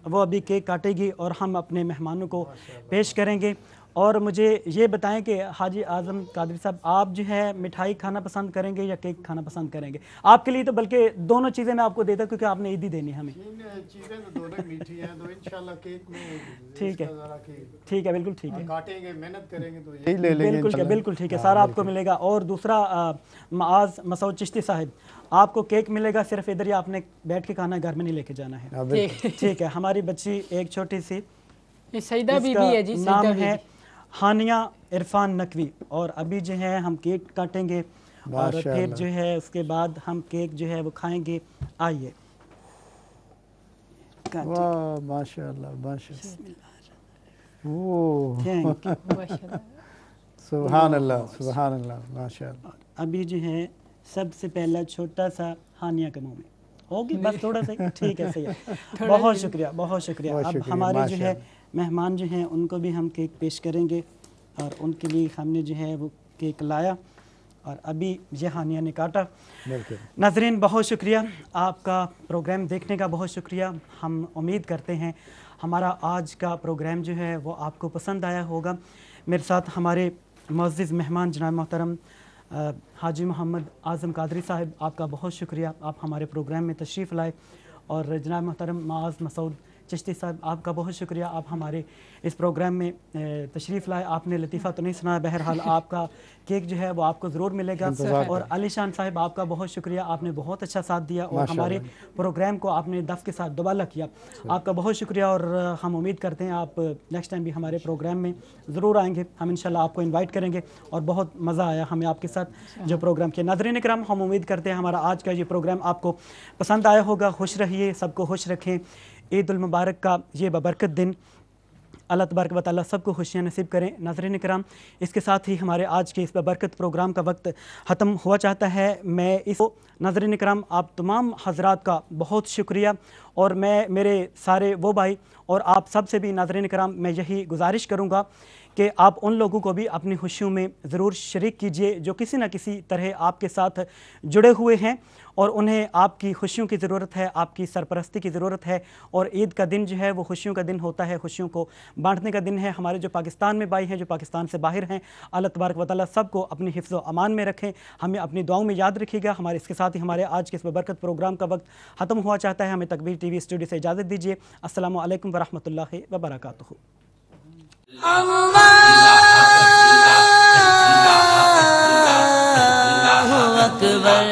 वो अभी केक काटेगी और हम अपने मेहमानों को पेश करेंगे। और मुझे ये बताएं कि हाजी आज़म कादरी साहब, आप जो है मिठाई खाना पसंद करेंगे या केक खाना पसंद करेंगे? आपके लिए तो बल्कि दोनों चीज़ें मैं आपको देता हूं, क्योंकि आपने ईदी देनी है हमें। चीज़ें तो दोनों मीठी हैं, तो इंशाल्लाह केक में ठीक है, ठीक है, बिल्कुल ठीक है, काटेंगे, मेहनत करेंगे तो यही ले लेंगे, बिल्कुल ठीक है, सारा आपको मिलेगा। और दूसरा, माज मसूद चिश्ती साहब, आपको केक मिलेगा, सिर्फ इधर ही आपने बैठ के खाना, घर में नहीं लेके जाना है, ठीक है। हमारी बच्ची एक छोटी सी सईदा बीबी है जी, नाम है हानिया इरफान नकवी, और अभी जो है हम केक काटेंगे और फिर जो है उसके बाद हम केक जो है वो खाएंगे। आइए, वाह माशाल्लाह माशाल्लाह, सुभान अल्लाह सुभान अल्लाह माशाल्लाह। अभी जो है सबसे पहला छोटा सा हानिया के मुंह में होगी, बस थोड़ा सा, ठीक है, सही है। बहुत शुक्रिया, बहुत शुक्रिया। अब हमारे जो है मेहमान जो हैं उनको भी हम केक पेश करेंगे, और उनके लिए हमने जो है वो केक लाया और अभी ये हानिया ने काटा। नाज़रीन, बहुत शुक्रिया, आपका प्रोग्राम देखने का बहुत शुक्रिया। हम उम्मीद करते हैं हमारा आज का प्रोग्राम जो है वो आपको पसंद आया होगा। मेरे साथ हमारे मुअज़्ज़िज़ मेहमान जनाब मोहतरम हाजी मोहम्मद आज़म कादरी साहब, आपका बहुत शुक्रिया, आप हमारे प्रोग्राम में तशरीफ़ लाए, और जनाब मोहतरम माज़ मसूद चिश्ती साहब आपका बहुत शुक्रिया, आप हमारे इस प्रोग्राम में तशरीफ़ लाए। आपने लतीफ़ा तो नहीं सुनाया, बहरहाल आपका केक जो है वो आपको ज़रूर मिलेगा। और अली शान साहब आपका बहुत शुक्रिया, आपने बहुत अच्छा साथ दिया और हमारे प्रोग्राम को आपने दफ़ के साथ दुबाला किया, आपका बहुत शुक्रिया। और हम उम्मीद करते हैं आप नेक्स्ट टाइम भी हमारे प्रोग्राम में ज़रूर आएंगे, हम इंशाल्लाह आपको इन्वाइट करेंगे। और बहुत मज़ा आया हमें आपके साथ जो प्रोग्राम किया। नाज़रीन इकराम, हम उम्मीद करते हैं हमारा आज का ये प्रोग्राम आपको पसंद आया होगा। खुश रहिए, सबको खुश रखें। ईद उल मुबारक का ये बबरकत दिन अल्लाह तबारक व तआला सबको खुशियाँ नसीब करें। नाज़रीन किराम, इसके साथ ही हमारे आज के इस बबरकत प्रोग्राम का वक्त ख़त्म हुआ चाहता है। मैं इस नाज़रीन किराम आप तमाम हज़रात का बहुत शुक्रिया, और मैं मेरे सारे वो भाई और आप सब से भी नाज़रीन किराम मैं यही गुजारिश करूँगा कि आप उन लोगों को भी अपनी खुशियों में ज़रूर शरीक कीजिए जो किसी न किसी तरह आपके साथ जुड़े हुए हैं, और उन्हें आपकी खुशियों की ज़रूरत है, आपकी सरपरस्ती की ज़रूरत है। और ईद का दिन जो है वो खुशियों का दिन होता है, खुशियों को बांटने का दिन है। हमारे जो पाकिस्तान में भाई हैं, जो पाकिस्तान से बाहर हैं, अल्लाह तबारक व तआला सबको अपनी हिफ्ज़ व अमान में रखें, हमें अपनी दुआओं में याद रखिएगा। हमारे इसके साथ ही हमारे आज के इस बबरकत प्रोग्राम का वक्त ख़त्म हुआ चाहता है। हमें तकबीर टीवी स्टूडियो से इजाज़त दीजिए। अस्सलामु अलैकुम व रहमतुल्लाहि व बरकातुहू। अल्लाहु अकबर,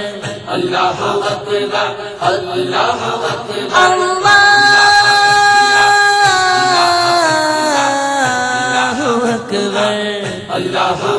अल्लाहु अकबर, अल्लाहु अकबर, अल्लाहु